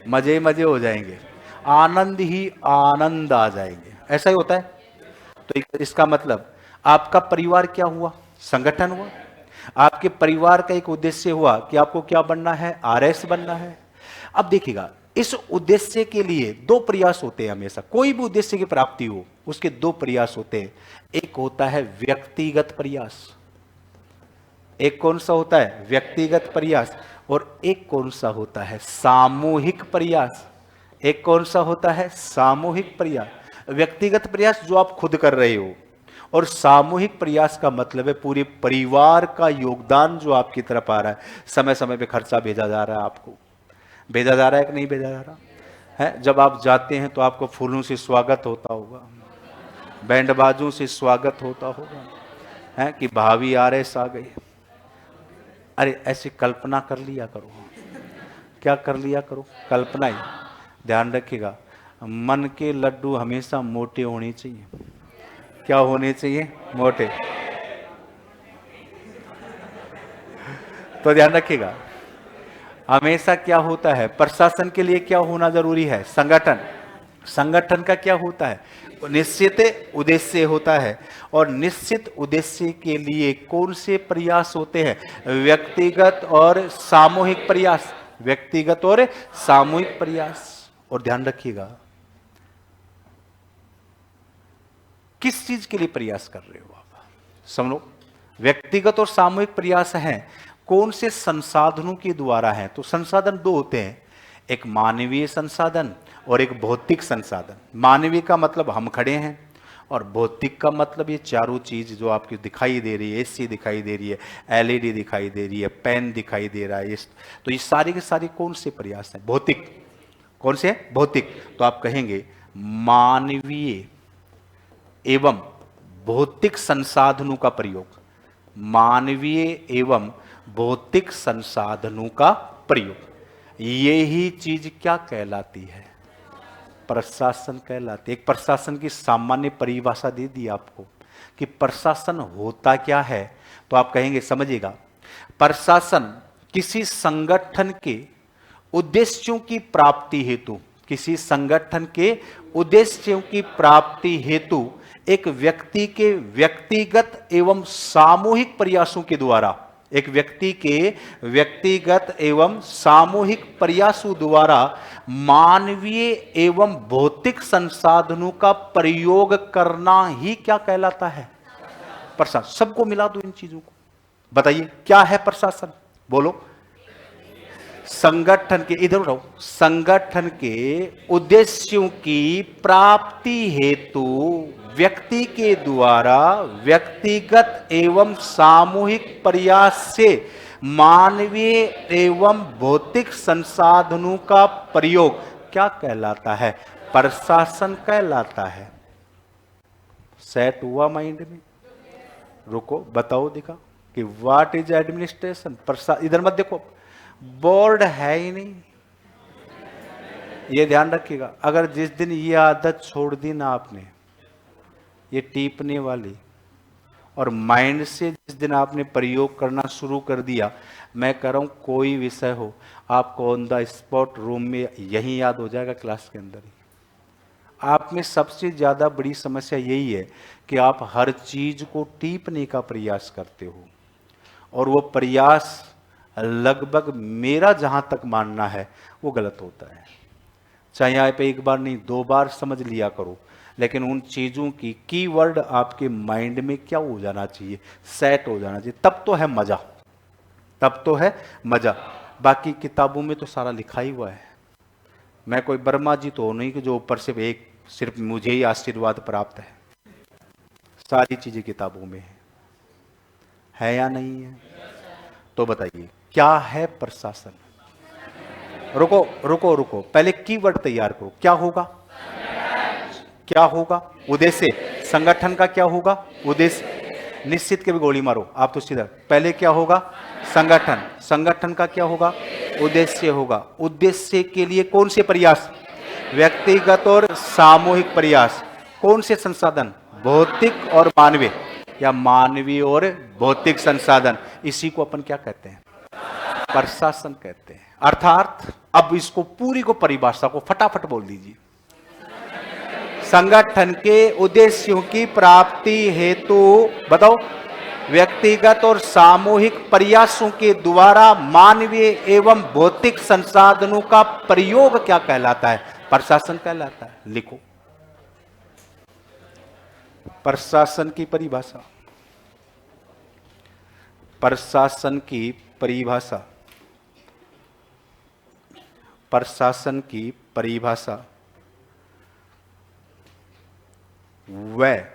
मजे ही मजे हो जाएंगे, आनंद ही आनंद आ जाएंगे। ऐसा ही होता है। तो इसका मतलब आपका परिवार क्या हुआ? संगठन हुआ। आपके परिवार का एक उद्देश्य हुआ कि आपको क्या बनना है? आरएस बनना है। अब देखिएगा, इस उद्देश्य के लिए दो प्रयास होते हैं हमेशा। कोई भी उद्देश्य की प्राप्ति हो उसके दो प्रयास होते हैं। एक होता है व्यक्तिगत प्रयास। एक कौन सा होता है? व्यक्तिगत प्रयास। और एक कौन सा होता है? सामूहिक प्रयास। एक कौन सा होता है? सामूहिक प्रयास। व्यक्तिगत प्रयास जो आप खुद कर रहे हो, और सामूहिक प्रयास का मतलब है पूरे परिवार का योगदान जो आपकी तरफ आ रहा है। समय समय पे खर्चा भेजा जा रहा है, आपको भेजा जा रहा है कि नहीं भेजा जा रहा है? जब आप जाते हैं तो आपको फूलों से स्वागत होता होगा, बैंड बाजों से स्वागत होता होगा, है कि भाभी आरएस आ गई। अरे ऐसी कल्पना कर लिया करो। क्या कर लिया करो? कल्पना ही। ध्यान रखिएगा, मन के लड्डू हमेशा मोटे होने चाहिए। क्या होने चाहिए? मोटे। तो ध्यान रखिएगा, हमेशा क्या होता है? प्रशासन के लिए क्या होना जरूरी है? संगठन। संगठन का क्या होता है? निश्चित उद्देश्य होता है। और निश्चित उद्देश्य के लिए कौन से प्रयास होते हैं? व्यक्तिगत और सामूहिक प्रयास। व्यक्तिगत और सामूहिक प्रयास। और ध्यान रखिएगा, किस चीज के लिए प्रयास कर रहे हो आप? समझो, व्यक्तिगत और सामूहिक प्रयास हैं। कौन से संसाधनों के द्वारा है? तो संसाधन दो होते हैं, एक मानवीय संसाधन और एक भौतिक संसाधन। मानवीय का मतलब हम खड़े हैं, और भौतिक का मतलब ये चारों चीज जो आपकी दिखाई दे रही है। एसी दिखाई दे रही है, एलईडी दिखाई दे रही है, पेन दिखाई दे रहा है। तो ये सारे के सारे कौन से प्रयास हैं? भौतिक। कौन से? भौतिक। तो आप कहेंगे मानवीय एवं भौतिक संसाधनों का प्रयोग। मानवीय एवं भौतिक संसाधनों का प्रयोग, यही चीज क्या कहलाती है? प्रशासन कहलाती है। एक प्रशासन की सामान्य परिभाषा दे दी आपको कि प्रशासन होता क्या है। तो आप कहेंगे, समझिएगा, प्रशासन किसी संगठन के उद्देश्यों की प्राप्ति हेतु, किसी संगठन के उद्देश्यों की प्राप्ति हेतु एक व्यक्ति के व्यक्तिगत एवं सामूहिक प्रयासों के द्वारा, एक व्यक्ति के व्यक्तिगत एवं सामूहिक प्रयासों द्वारा मानवीय एवं भौतिक संसाधनों का प्रयोग करना ही क्या कहलाता है? प्रशासन। सबको मिला दो इन चीजों को, बताइए क्या है प्रशासन? बोलो। संगठन के, इधर रहो, संगठन के उद्देश्यों की प्राप्ति हेतु व्यक्ति के द्वारा व्यक्तिगत एवं सामूहिक प्रयास से मानवीय एवं भौतिक संसाधनों का प्रयोग क्या कहलाता है? प्रशासन कहलाता है। सेट हुआ माइंड में? रुको, बताओ, दिखा कि व्हाट इज एडमिनिस्ट्रेशन। इधर मत देखो, बोर्ड है ही नहीं। ये ध्यान रखिएगा, अगर जिस दिन ये आदत छोड़ दी ना आपने, ये टीपने वाली, और माइंड से जिस दिन आपने प्रयोग करना शुरू कर दिया, मैं कह रहा हूं कोई विषय हो, आपको ऑन द स्पॉट रूम में यही याद हो जाएगा, क्लास के अंदर ही। आप में सबसे ज्यादा बड़ी समस्या यही है कि आप हर चीज को टीपने का प्रयास करते हो, और वो प्रयास लगभग मेरा जहां तक मानना है वो गलत होता है। चाहे आप एक बार नहीं 2 बार समझ लिया करो, लेकिन उन चीजों की कीवर्ड आपके माइंड में क्या हो जाना चाहिए, सेट हो जाना चाहिए, तब तो है मजा, तब तो है मजा। बाकी किताबों में तो सारा लिखा ही हुआ है। मैं कोई ब्रह्मा जी तो नहीं कि जो ऊपर से एक सिर्फ मुझे ही आशीर्वाद प्राप्त है। सारी चीजें किताबों में है या नहीं है? तो बताइए क्या है प्रशासन? रुको रुको रुको, पहले कीवर्ड तैयार करो। क्या होगा? क्या होगा? उद्देश्य। संगठन का क्या होगा? उद्देश्य। निश्चित के भी गोली मारो आप तो सीधा। पहले क्या होगा? संगठन। संगठन का क्या होगा? उद्देश्य होगा। उद्देश्य के लिए कौन से प्रयास? व्यक्तिगत और सामूहिक प्रयास। कौन से संसाधन? भौतिक और मानवीय, या मानवीय और भौतिक संसाधन। इसी को अपन क्या कहते हैं? प्रशासन कहते हैं। अर्थात अब इसको पूरी को परिभाषा को फटाफट बोल दीजिए। संगठन के उद्देश्यों की प्राप्ति हेतु बताओ व्यक्तिगत और सामूहिक प्रयासों के द्वारा मानवीय एवं भौतिक संसाधनों का प्रयोग क्या कहलाता है? प्रशासन कहलाता है। लिखो प्रशासन की परिभाषा। प्रशासन की परिभाषा। प्रशासन की परिभाषा। वह,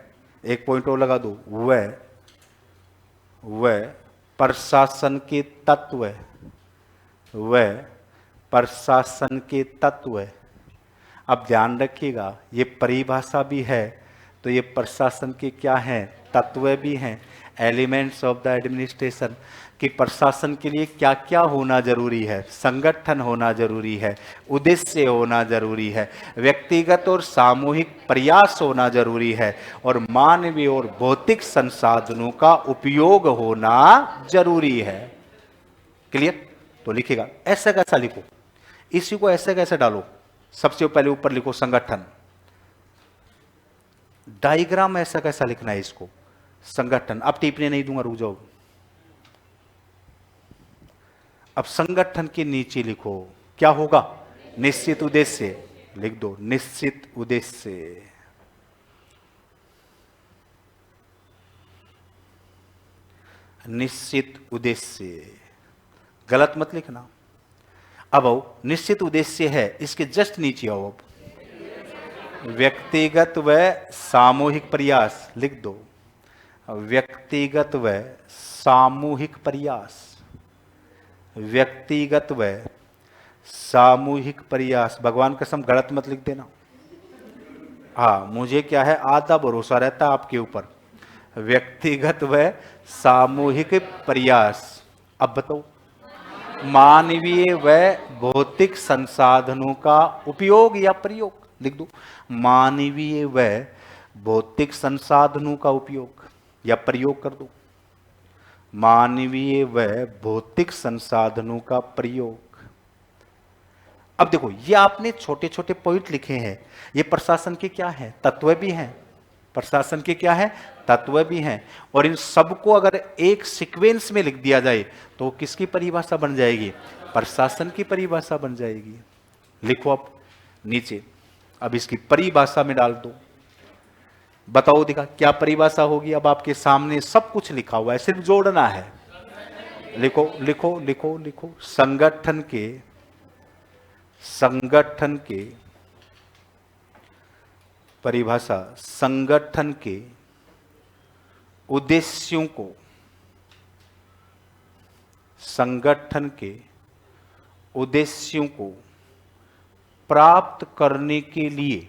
एक पॉइंट और लगा दो, वह प्रशासन के तत्व, वह प्रशासन के तत्व। अब ध्यान रखिएगा ये परिभाषा भी है तो ये प्रशासन के क्या हैं? तत्व भी हैं, एलिमेंट्स ऑफ द एडमिनिस्ट्रेशन। कि प्रशासन के लिए क्या क्या होना जरूरी है? संगठन होना जरूरी है, उद्देश्य होना जरूरी है, व्यक्तिगत और सामूहिक प्रयास होना जरूरी है, और मानवीय और भौतिक संसाधनों का उपयोग होना जरूरी है। क्लियर? तो लिखिएगा ऐसा कैसा लिखो, इसी को ऐसे कैसे डालो। सबसे पहले ऊपर लिखो संगठन। डायग्राम ऐसा कैसा लिखना है इसको? संगठन। अब टिप्पणी नहीं दूंगा, रुक जाओ। अब संगठन के नीचे लिखो क्या होगा? निश्चित उद्देश्य। लिख दो निश्चित उद्देश्य। निश्चित उद्देश्य, गलत मत लिखना। अब आओ निश्चित उद्देश्य है, इसके जस्ट नीचे आओ। अब व्यक्तिगत व सामूहिक प्रयास लिख दो। व्यक्तिगत व सामूहिक प्रयास। व्यक्तिगत व सामूहिक प्रयास। भगवान कसम गलत मत लिख देना। हाँ मुझे क्या है, आधा भरोसा रहता है आपके ऊपर। व्यक्तिगत व सामूहिक प्रयास। अब बताओ मानवीय व भौतिक संसाधनों का उपयोग या प्रयोग। लिख दो मानवीय व भौतिक संसाधनों का उपयोग या प्रयोग कर दो। मानवीय व भौतिक संसाधनों का प्रयोग। अब देखो ये आपने छोटे छोटे पॉइंट लिखे हैं, ये प्रशासन के क्या है? तत्व भी हैं। प्रशासन के क्या है? तत्व भी हैं। और इन सबको अगर एक सीक्वेंस में लिख दिया जाए तो किसकी परिभाषा बन जाएगी? प्रशासन की परिभाषा बन जाएगी। लिखो अब नीचे, अब इसकी परिभाषा में डाल दो। बताओ दिखा क्या परिभाषा होगी? अब आपके सामने सब कुछ लिखा हुआ है, सिर्फ जोड़ना है। लिखो लिखो लिखो लिखो संगठन के परिभाषा। संगठन के उद्देश्यों को, संगठन के उद्देश्यों को प्राप्त करने के लिए,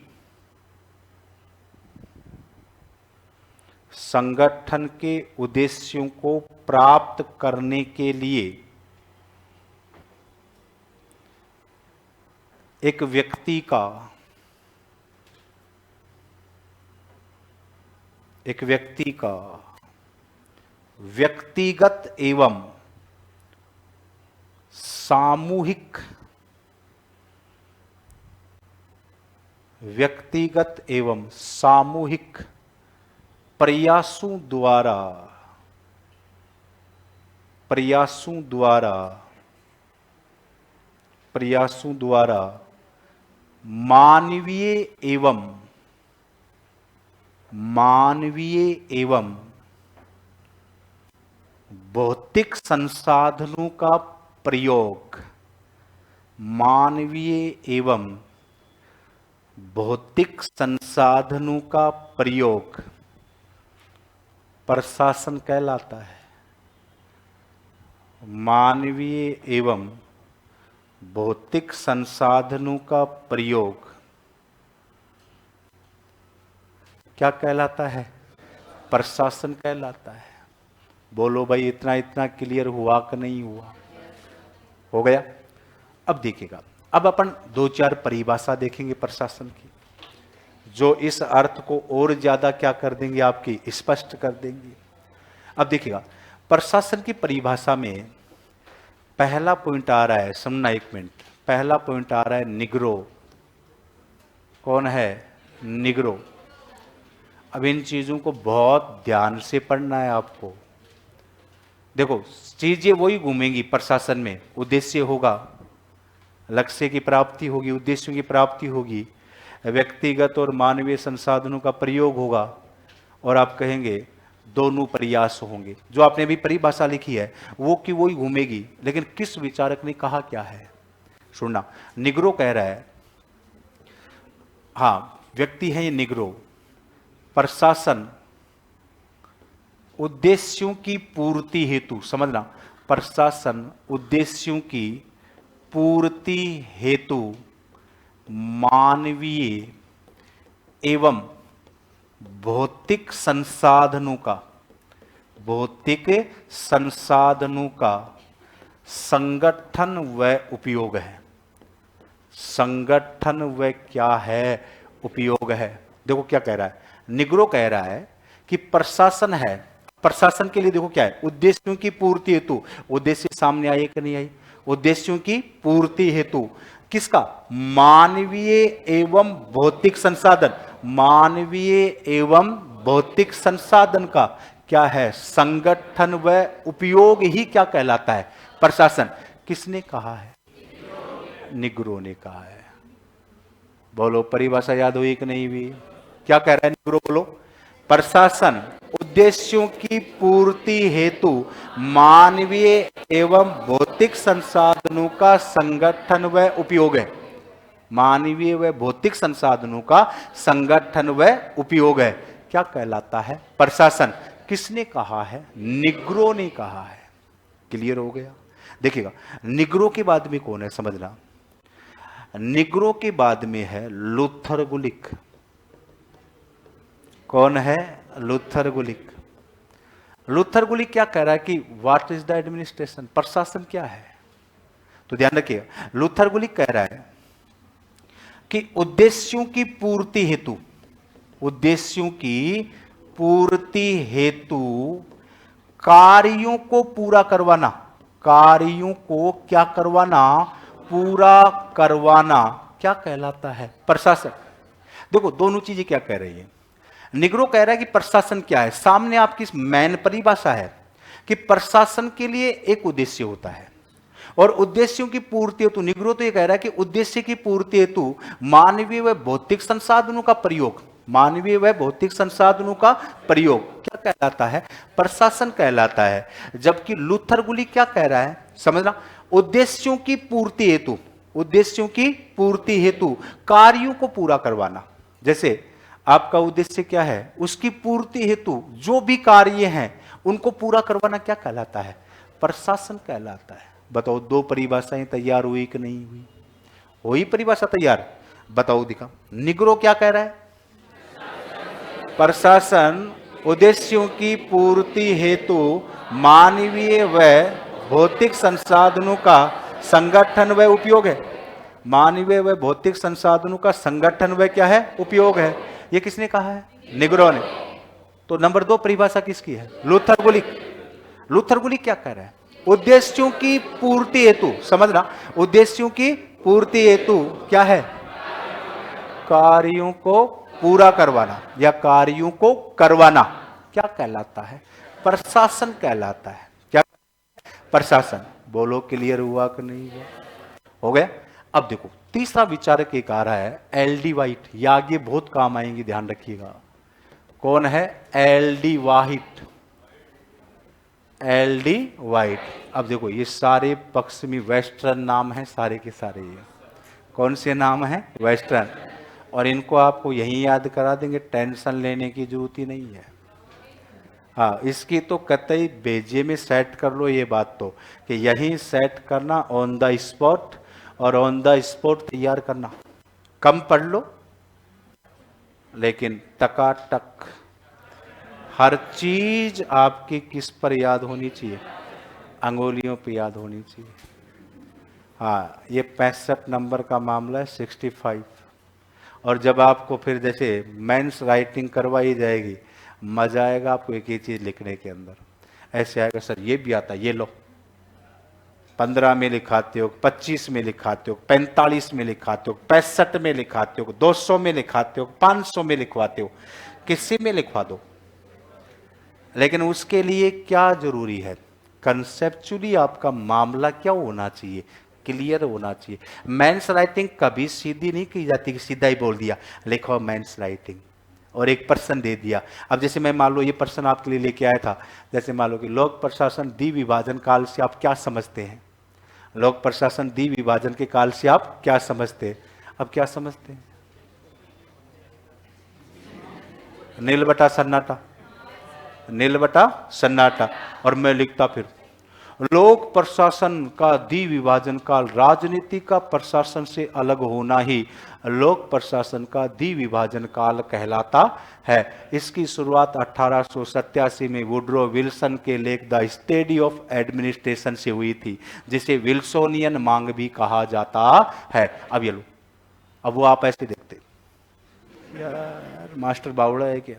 संगठन के उद्देश्यों को प्राप्त करने के लिए एक व्यक्ति का, एक व्यक्ति का व्यक्तिगत एवं सामूहिक, व्यक्तिगत एवं सामूहिक प्रयासों द्वारा मानवीय एवं भौतिक संसाधनों का प्रयोग, मानवीय एवं भौतिक संसाधनों का प्रयोग प्रशासन कहलाता है। मानवीय एवं भौतिक संसाधनों का प्रयोग क्या कहलाता है? प्रशासन कहलाता है। बोलो भाई, इतना इतना क्लियर हुआ कि नहीं हुआ? हो गया। अब देखिएगा, अब अपन दो चार परिभाषा देखेंगे प्रशासन की, जो इस अर्थ को और ज्यादा क्या कर देंगे, आपकी स्पष्ट कर देंगे। अब देखिएगा, प्रशासन की परिभाषा में पहला पॉइंट आ रहा है, सुनना एक मिनट, पहला पॉइंट आ रहा है निग्रो। कौन है? निग्रो। अब इन चीजों को बहुत ध्यान से पढ़ना है आपको। देखो, चीजें वही घूमेंगी प्रशासन में। उद्देश्य होगा, लक्ष्य की प्राप्ति होगी, उद्देश्यों की प्राप्ति होगी, व्यक्तिगत और मानवीय संसाधनों का प्रयोग होगा, और आप कहेंगे दोनों प्रयास होंगे। जो आपने भी परिभाषा लिखी है वो की वही घूमेगी, लेकिन किस विचारक ने कहा क्या है सुनना। निग्रो कह रहा है, हाँ व्यक्ति है ये निग्रो, प्रशासन उद्देश्यों की पूर्ति हेतु, समझना, प्रशासन उद्देश्यों की पूर्ति हेतु मानवीय एवं भौतिक संसाधनों का संगठन व उपयोग है। संगठन व क्या है? उपयोग है। देखो क्या कह रहा है, निग्रो कह रहा है कि प्रशासन है, प्रशासन के लिए देखो क्या है, उद्देश्यों की पूर्ति हेतु। उद्देश्य सामने आए कि नहीं आई? उद्देश्यों की पूर्ति हेतु किसका? मानवीय एवं भौतिक संसाधन। मानवीय एवं भौतिक संसाधन का क्या है? संगठन व उपयोग ही क्या कहलाता है? प्रशासन। किसने कहा है? निग्रो ने कहा है। बोलो, परिभाषा याद हुई कि नहीं हुई? क्या कह रहा है निग्रो? बोलो, प्रशासन उद्देश्यों की पूर्ति हेतु मानवीय एवं भौतिक संसाधनों का संगठन व उपयोग है। मानवीय व भौतिक संसाधनों का संगठन व उपयोग है, क्या कहलाता है? प्रशासन। किसने कहा है? निग्रो ने कहा है। क्लियर हो गया? देखिएगा, निग्रो के बाद में कौन है समझना। निग्रो के बाद में है लूथर गुलिक। कौन है? लूथर गुलिक। लूथर गुलिक क्या कह रहा है कि व्हाट इज द एडमिनिस्ट्रेशन, प्रशासन क्या है? तो ध्यान रखिए, लूथर गुलिक कह रहा है कि उद्देश्यों की पूर्ति हेतु, उद्देश्यों की पूर्ति हेतु कार्यों को पूरा करवाना, कार्यों को क्या करवाना? पूरा करवाना क्या कहलाता है? प्रशासन। देखो, दोनों चीजें क्या कह रही है। निग्रो कह रहा है कि प्रशासन क्या है, सामने आपकी मेन परिभाषा है कि प्रशासन के लिए एक उद्देश्य होता है और उद्देश्यों की पूर्ति हेतु, निग्रो तो ये कह रहा है कि उद्देश्य की पूर्ति हेतु मानवीय व भौतिक संसाधनों का प्रयोग, मानवीय व भौतिक संसाधनों का प्रयोग क्या कहलाता है? प्रशासन कहलाता है। जबकि लूथर गुलिक क्या कह रहा है समझना, उद्देश्यों की पूर्ति हेतु, उद्देश्यों की पूर्ति हेतु कार्यों को पूरा करवाना। जैसे आपका उद्देश्य क्या है, उसकी पूर्ति हेतु जो भी कार्य हैं उनको पूरा करवाना क्या कहलाता है? प्रशासन कहलाता है। बताओ, दो परिभाषाएं तैयार हुई कि नहीं हुई? हुई परिभाषा तैयार? बताओ, दिखा। निग्रो क्या कह रहा है? प्रशासन उद्देश्यों की पूर्ति हेतु मानवीय व भौतिक संसाधनों का संगठन व उपयोग है। मानवीय व भौतिक संसाधनों का संगठन व क्या है? उपयोग है। ये किसने कहा है? निग्रो ने। तो नंबर 2 परिभाषा किसकी है? लूथर गुलिक। लूथर गुलिक क्या कह रहा है? उद्देश्यों की पूर्ति हेतु, समझना, उद्देश्यों की पूर्ति हेतु क्या है? कार्यों को पूरा करवाना या कार्यों को करवाना क्या कहलाता है? प्रशासन कहलाता है। क्या? प्रशासन। बोलो क्लियर हुआ कि नहीं हुआ? हो गया। अब देखो तीसरा विचारक एक आ रहा है एल.डी. वाइट, ये आगे बहुत काम आएंगे, ध्यान रखिएगा। कौन है? एल.डी. वाइट। एल.डी. वाइट। अब देखो ये सारे पश्चिमी वेस्टर्न नाम है, सारे के सारे। ये कौन से नाम है? वेस्टर्न। और इनको आपको यही याद करा देंगे, टेंशन लेने की जरूरत ही नहीं है। हाँ, इसकी तो कतई बेजे में सेट कर लो ये बात, तो कि यही सेट करना ऑन द स्पॉट, और ऑन द स्पॉट तैयार करना। कम पढ़ लो लेकिन टकाटक हर चीज आपकी किस पर याद होनी चाहिए? अंगुलियों पे याद होनी चाहिए। हाँ, ये 65 नंबर का मामला है, 65। और जब आपको फिर जैसे मेंस राइटिंग करवाई जाएगी, मजा आएगा आपको एक ही चीज लिखने के अंदर। ऐसे आएगा, सर ये भी आता, ये लो 15 में लिखाते हो, 25 में लिखाते हो, 45 में लिखाते हो, 65 में लिखाते हो, 200 में लिखाते हो, 500 में लिखवाते हो, किसी में लिखवा दो। लेकिन उसके लिए क्या जरूरी है? कंसेप्चुअली आपका मामला क्या होना चाहिए? क्लियर होना चाहिए। मेंस राइटिंग कभी सीधी नहीं की जाती कि सीधा ही बोल दिया लिखो मेंस राइटिंग और एक पर्सन दे दिया। अब जैसे मैं मान लो ये पर्सन आपके लिए लेके आया था, जैसे मान लो कि लोक प्रशासन द्विविभाजन काल से आप क्या समझते हैं? लोक प्रशासन द्विविभाजन के काल से आप क्या समझते हैं? अब क्या समझते हैं? नील बटा सन्नाटा, नील बटा सन्नाटा। और मैं लिखता फिर लोक प्रशासन का द्विविभाजन काल राजनीति का प्रशासन से अलग होना ही लोक प्रशासन का द्विविभाजन काल कहलाता है। इसकी शुरुआत 1887 में वुड्रो विल्सन के लेख द स्टडी ऑफ एडमिनिस्ट्रेशन से हुई थी, जिसे विल्सोनियन मांग भी कहा जाता है। अब ये लो, अब वो आप ऐसे देखते यार मास्टर बावड़ा है क्या?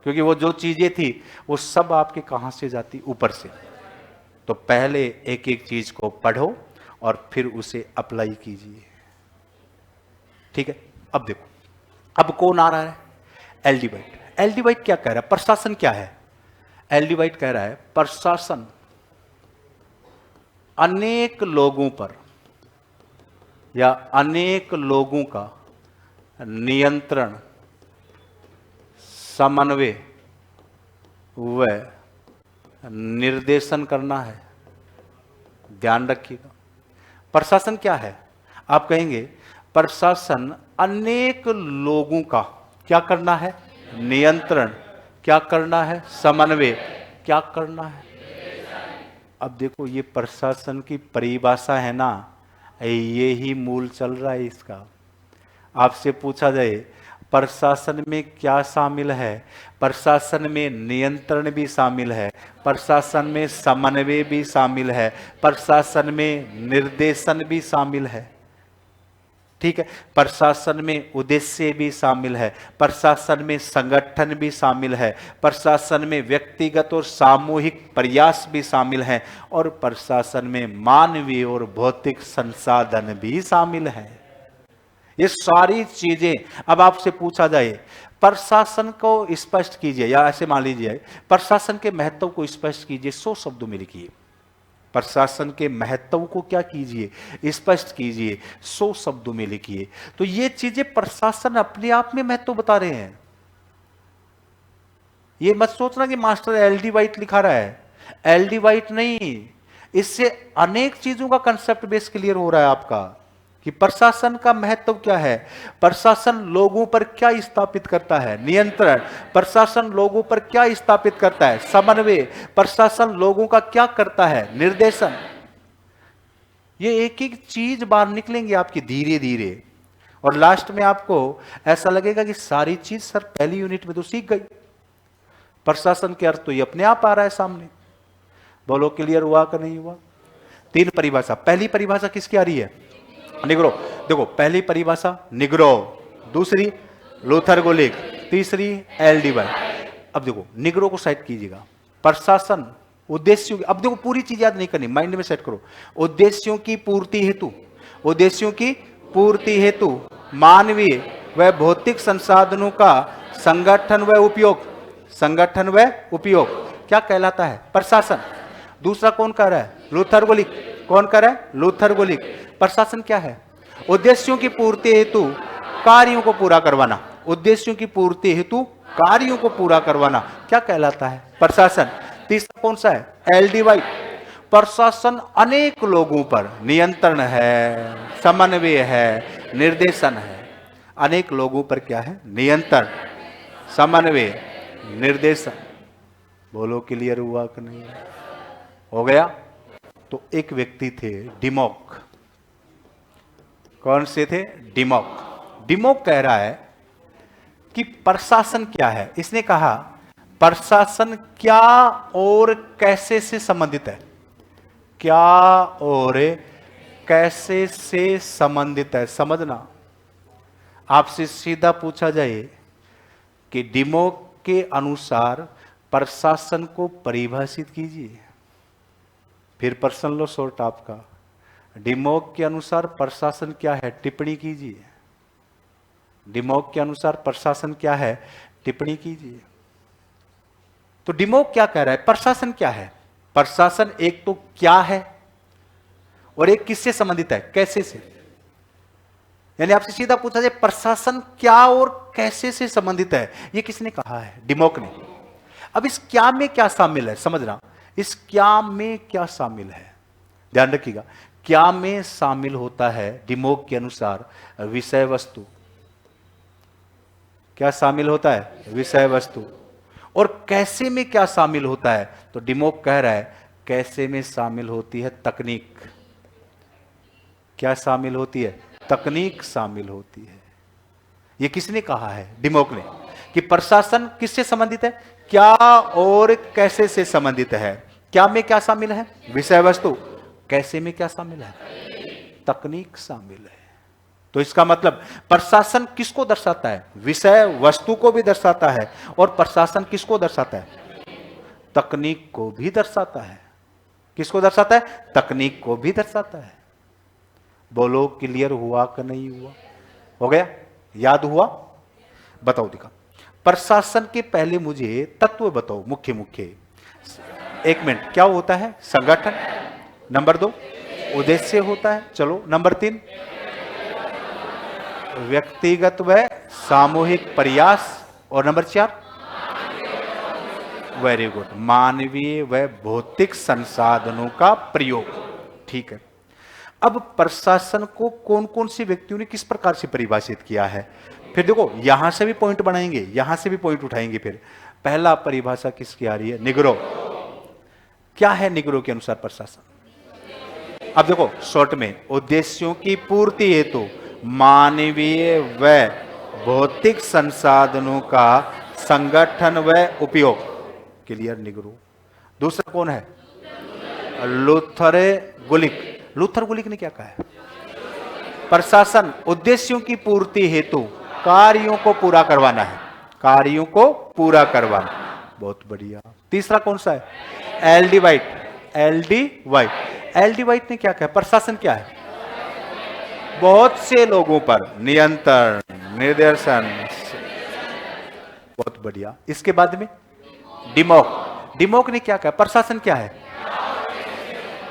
क्योंकि वो जो चीजें थी वो सब आपके कहां से जाती? ऊपर से। तो पहले एक एक चीज को पढ़ो और फिर उसे अप्लाई कीजिए। ठीक है। अब देखो, अब कौन आ रहा है? एल.डी. वाइट। एल.डी. वाइट क्या कह रहा है? प्रशासन क्या है? एल.डी. वाइट कह रहा है प्रशासन अनेक लोगों पर या अनेक लोगों का नियंत्रण, समन्वय व निर्देशन करना है। ध्यान रखिएगा, प्रशासन क्या है? आप कहेंगे प्रशासन अनेक लोगों का क्या करना है? नियंत्रण। क्या करना है? समन्वय। क्या करना है? अब देखो ये प्रशासन की परिभाषा है ना, ये ही मूल चल रहा है इसका। आपसे पूछा जाए प्रशासन में क्या शामिल है? प्रशासन में नियंत्रण भी शामिल है, प्रशासन में समन्वय भी शामिल है, प्रशासन में निर्देशन भी शामिल है। ठीक है। प्रशासन में उद्देश्य भी शामिल है, प्रशासन में संगठन भी शामिल है, प्रशासन में व्यक्तिगत और सामूहिक प्रयास भी शामिल है, और प्रशासन में मानवीय और भौतिक संसाधन भी शामिल है। ये सारी चीजें। अब आपसे पूछा जाए प्रशासन को स्पष्ट कीजिए, या ऐसे मान लीजिए प्रशासन के महत्व को स्पष्ट कीजिए, 100 शब्दों में लिखिए। प्रशासन के महत्व को क्या कीजिए? स्पष्ट कीजिए, 100 शब्दों में लिखिए। तो ये चीजें प्रशासन अपने आप में महत्व बता रहे हैं। ये मत सोचना कि मास्टर एल.डी. वाइट लिखा रहा है। एल.डी. वाइट नहीं, इससे अनेक चीजों का कंसेप्ट बेस क्लियर हो रहा है आपका कि प्रशासन का महत्व क्या है। प्रशासन लोगों पर क्या स्थापित करता है? नियंत्रण। प्रशासन लोगों पर क्या स्थापित करता है? समन्वय। प्रशासन लोगों का क्या करता है? निर्देशन। ये एक एक चीज बाहर निकलेंगी आपकी धीरे धीरे, और लास्ट में आपको ऐसा लगेगा कि सारी चीज सर पहली यूनिट में तो सीख गई। प्रशासन के अर्थ तो ये अपने आप आ रहा है सामने। बोलो क्लियर हुआ कि नहीं हुआ? 3 परिभाषा। पहली परिभाषा किसकी आ रही है? निग्रो। देखो पहली परिभाषा निग्रो, दूसरी लूथर गुलिक, तीसरी एल.डी. वाइट। अब देखो निग्रो को सेट कीजिएगा। प्रशासन उद्देश्यों की, अब देखो पूरी चीज याद नहीं करनी, माइंड में सेट करो। उद्देश्यों की पूर्ति हेतु, उद्देश्यों की पूर्ति हेतु मानवीय व भौतिक संसाधनों का संगठन व उपयोग, संगठन व उपयोग क्या कहलाता है? प्रशासन। दूसरा कौन कह रहा है? लूथर गुलिक। कौन कह रहा है? लूथर गुलिक। प्रशासन क्या है? उद्देश्यों की पूर्ति हेतु कार्यों को पूरा करवाना। उद्देश्यों की पूर्ति हेतु कार्यों को पूरा करवाना क्या कहलाता है? प्रशासन। तीसरा कौन सा है? एल.डी. वाइट। प्रशासन अनेक लोगों पर नियंत्रण है, समन्वय है, निर्देशन है। अनेक लोगों पर क्या है? नियंत्रण, समन्वय, निर्देशन। बोलो क्लियर हुआ कि नहीं? हो गया। तो एक व्यक्ति थे डिमोक। कौन से थे? डिमोक। डिमोक कह रहा है कि प्रशासन क्या है? इसने कहा प्रशासन क्या और कैसे से संबंधित है? क्या और कैसे से संबंधित है? समझना। आपसे सीधा पूछा जाए कि डिमोक के अनुसार प्रशासन को परिभाषित कीजिए, फिर प्रश्न लो शॉर्ट आपका। डिमोक के अनुसार प्रशासन क्या है? टिप्पणी कीजिए। डिमोक के अनुसार प्रशासन क्या है? टिप्पणी कीजिए। तो डिमोक क्या कह रहा है? प्रशासन क्या है? प्रशासन एक तो क्या है और एक किससे संबंधित है? कैसे से। यानी आपसे सीधा पूछा जाए प्रशासन क्या और कैसे से संबंधित है, ये किसने कहा है? डिमोक ने। अब इस क्या में क्या शामिल है समझना। इस क्या में क्या शामिल है ध्यान रखिएगा। क्या में शामिल होता है डिमोक के अनुसार विषय वस्तु। क्या शामिल होता है? विषय वस्तु। और कैसे में क्या शामिल होता है? तो डिमोक कह रहा है कैसे में शामिल होती है तकनीक। क्या शामिल होती है? तकनीक शामिल होती है। यह किसने कहा है? डिमोक ने। कि प्रशासन किससे संबंधित है? क्या और कैसे से संबंधित है। क्या में क्या शामिल है? विषय वस्तु। कैसे में क्या शामिल है? तकनीक शामिल है। तो इसका मतलब प्रशासन किसको दर्शाता है? विषय वस्तु को भी दर्शाता है। और प्रशासन किसको दर्शाता है? तकनीक को भी दर्शाता है। किसको दर्शाता है? तकनीक को भी दर्शाता है। बोलो क्लियर हुआ कि नहीं हुआ? हो गया? याद हुआ? बताओ दिखा। प्रशासन के पहले मुझे तत्व बताओ मुख्य मुख्य। एक मिनट, क्या होता है? संगठन। नंबर 2 उद्देश्य होता है। चलो नंबर 3 व्यक्तिगत व सामूहिक प्रयास। और नंबर 4 वेरी गुड, मानवीय व भौतिक संसाधनों का प्रयोग। ठीक है। अब प्रशासन को कौन कौन से व्यक्तियों ने किस प्रकार से परिभाषित किया है? फिर देखो यहां से भी पॉइंट बनाएंगे, यहां से भी पॉइंट उठाएंगे। फिर पहला परिभाषा किसकी आ रही है? निग्रो। क्या है निग्रो के अनुसार प्रशासन? अब देखो शॉर्ट में, उद्देश्यों की पूर्ति हेतु मानवीय व भौतिक संसाधनों का संगठन व उपयोग। क्लियर? निग्रो। दूसरा कौन है? लूथर गुलिक। लूथर गुलिक ने क्या कहा है? प्रशासन उद्देश्यों की पूर्ति हेतु कार्यों को पूरा करवाना है। कार्यों को पूरा करवाना। बहुत बढ़िया। तीसरा कौन सा है? LD. White. LD. White. LD. White ने क्या कहा? प्रशासन क्या है? बहुत से लोगों पर नियंत्रण, निर्देशन। बहुत बढ़िया। इसके बाद में डिमोक। डिमोक ने क्या कहा? प्रशासन क्या है?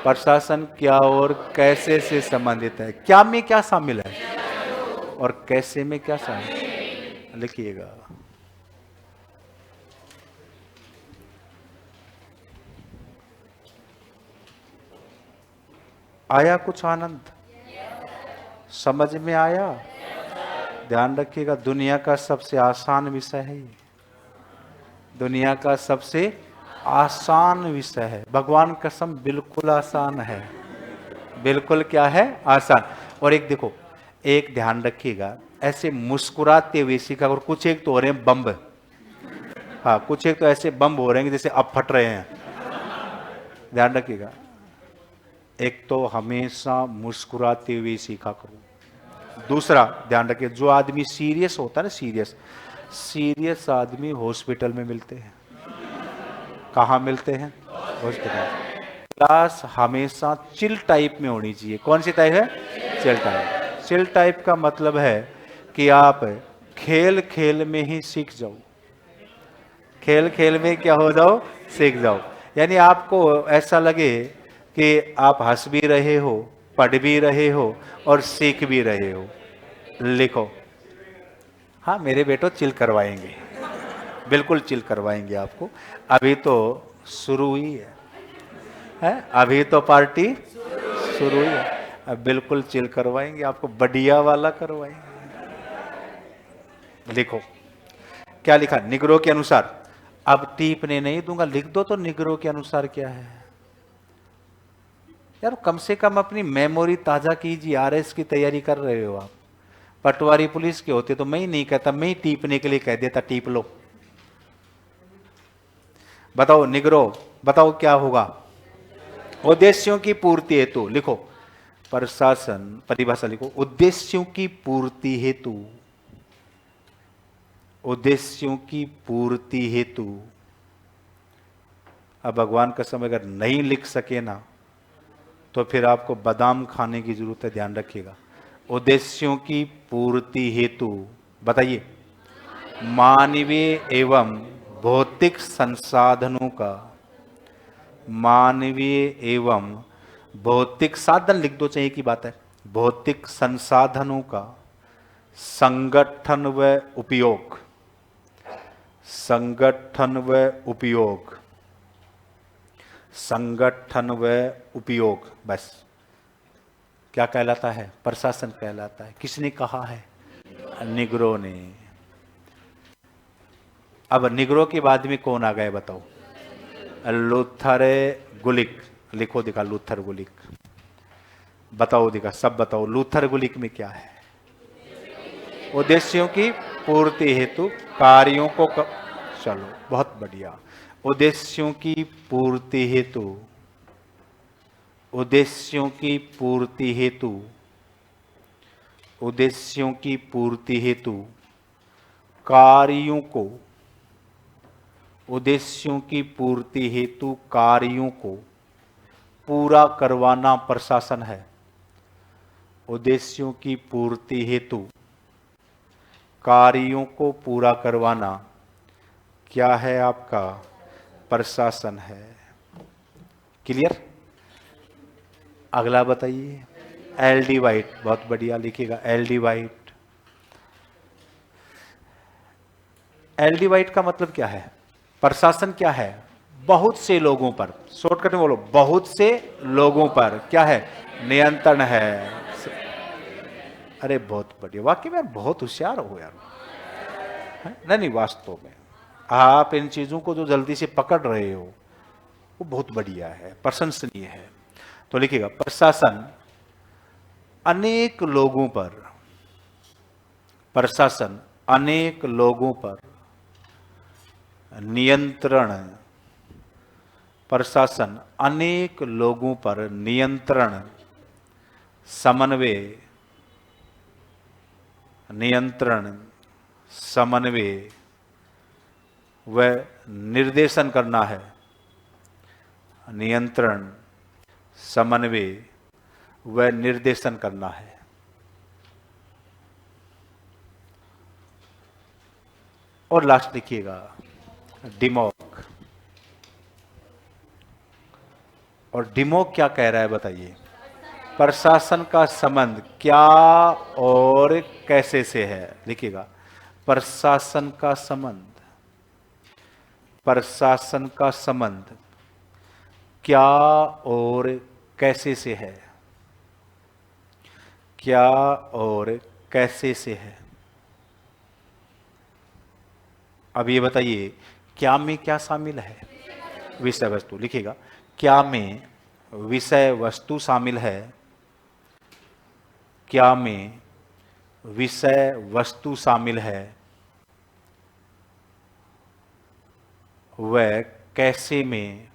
प्रशासन क्या और कैसे से संबंधित है। क्या में क्या शामिल है और कैसे में क्या शामिल? लिखिएगा। आया कुछ आनंद? समझ में आया? ध्यान रखिएगा, दुनिया का सबसे आसान विषय है ये। दुनिया का सबसे आसान विषय है। भगवान कसम बिल्कुल आसान है। बिल्कुल क्या है? आसान। और एक देखो, एक ध्यान रखिएगा, ऐसे मुस्कुराते हुए सीखा। और कुछ एक तो हो रहे हैं बम्ब। हाँ, कुछ एक तो ऐसे बम्ब हो रहे हैं जैसे अब फट रहे हैं। ध्यान रखिएगा। एक तो हमेशा मुस्कुराते हुए सीखा करो। दूसरा ध्यान रखिए, जो आदमी सीरियस होता है ना, सीरियस आदमी हॉस्पिटल में मिलते हैं। कहाँ मिलते हैं? हॉस्पिटल। क्लास हमेशा चिल टाइप में होनी चाहिए। कौन सी टाइप है? Chill type. चिल टाइप का मतलब है कि आप खेल खेल में ही सीख जाओ, खेल खेल में क्या हो जाओ, सीख जाओ। यानी आपको ऐसा लगे कि आप हंस भी रहे हो, पढ़ भी रहे हो और सीख भी रहे हो। लिखो, हाँ मेरे बेटो चिल करवाएंगे, बिल्कुल चिल करवाएंगे आपको। अभी तो शुरू हुई है? अभी तो पार्टी शुरू हुई है। अब बिल्कुल चिल करवाएंगे आपको, बढ़िया वाला करवाएंगे। लिखो क्या लिखा, निगरों के अनुसार। अब टीपने नहीं दूंगा, लिख दो तो निगरों के अनुसार क्या है। यार कम से कम अपनी मेमोरी ताजा कीजिए, आरएस की तैयारी कर रहे हो आप। पटवारी पुलिस के होते तो मैं ही नहीं कहता, मैं ही टीपने के लिए कह देता टीप लो। बताओ निगरो, बताओ क्या होगा। उद्देश्यों की पूर्ति हेतु, लिखो प्रशासन, परिभाषा लिखो, उद्देश्यों की पूर्ति हेतु, उद्देश्यों की पूर्ति हेतु। अब भगवान कसम अगर नहीं लिख सके ना तो फिर आपको बादाम खाने की जरूरत है, ध्यान रखिएगा। उद्देश्यों की पूर्ति हेतु बताइए, मानवीय एवं भौतिक संसाधनों का, मानवीय एवं भौतिक साधन लिख दो, चाहिए की बात है, भौतिक संसाधनों का संगठन व उपयोग, संगठन व उपयोग, संगठन व उपयोग। बस क्या कहलाता है, प्रशासन कहलाता है। किसने कहा है, निगरों ने। अब निगरों के बाद में कौन आ गए बताओ, लूथर गुलिक। लिखो दिखा, लूथर गुलिक बताओ दिखा, सब बताओ लूथर गुलिक में क्या है। उद्देश्यों की पूर्ति हेतु कार्यों को चलो बहुत बढ़िया। उद्देश्यों की पूर्ति हेतु, उद्देश्यों की पूर्ति हेतु, उद्देश्यों की पूर्ति हेतु कार्यों को, उद्देश्यों की पूर्ति हेतु कार्यों को पूरा करवाना प्रशासन है। उद्देश्यों की पूर्ति हेतु कार्यों को पूरा करवाना क्या है, आपका प्रशासन है। क्लियर। अगला बताइए, एल डी वाइट, बहुत बढ़िया लिखिएगा, L D white. L D white का मतलब क्या है, प्रशासन क्या है, बहुत से लोगों पर, शॉर्टकट में बोलो, बहुत से लोगों पर क्या है, नियंत्रण है। अरे बहुत बढ़िया, वाकई में बहुत होशियार हो यार। नहीं नहीं, वास्तव में आप इन चीजों को जो जल्दी से पकड़ रहे हो वो बहुत बढ़िया है, प्रशंसनीय है। तो लिखिएगा, प्रशासन अनेक लोगों पर, प्रशासन अनेक लोगों पर नियंत्रण, प्रशासन अनेक लोगों पर नियंत्रण, समन्वय, नियंत्रण, समन्वय व निर्देशन करना है। नियंत्रण, समन्वय व निर्देशन करना है। और लास्ट लिखिएगा, डिमोक। और डिमोक क्या कह रहा है बताइए, प्रशासन का संबंध क्या और कैसे से है। लिखिएगा, प्रशासन का संबंध, प्रशासन का संबंध क्या और कैसे से है, क्या और कैसे से है। अब ये बताइए, क्या में क्या शामिल है, विषय वस्तु। लिखिएगा, क्या में विषय वस्तु शामिल है, क्या में विषय वस्तु शामिल है, वह कैसे में,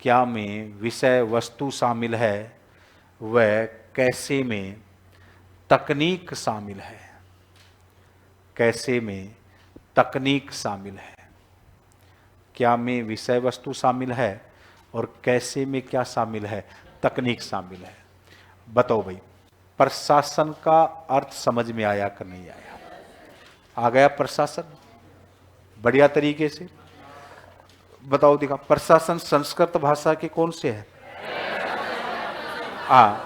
क्या में विषय वस्तु शामिल है, वह कैसे में तकनीक शामिल है, कैसे में तकनीक शामिल है। क्या में विषय वस्तु शामिल है और कैसे में क्या शामिल है, तकनीक शामिल है। बताओ भाई, प्रशासन का अर्थ समझ में आया कि नहीं आया? आ गया प्रशासन बढ़िया तरीके से? बताओ दिखा, प्रशासन संस्कृत भाषा के कौन से है?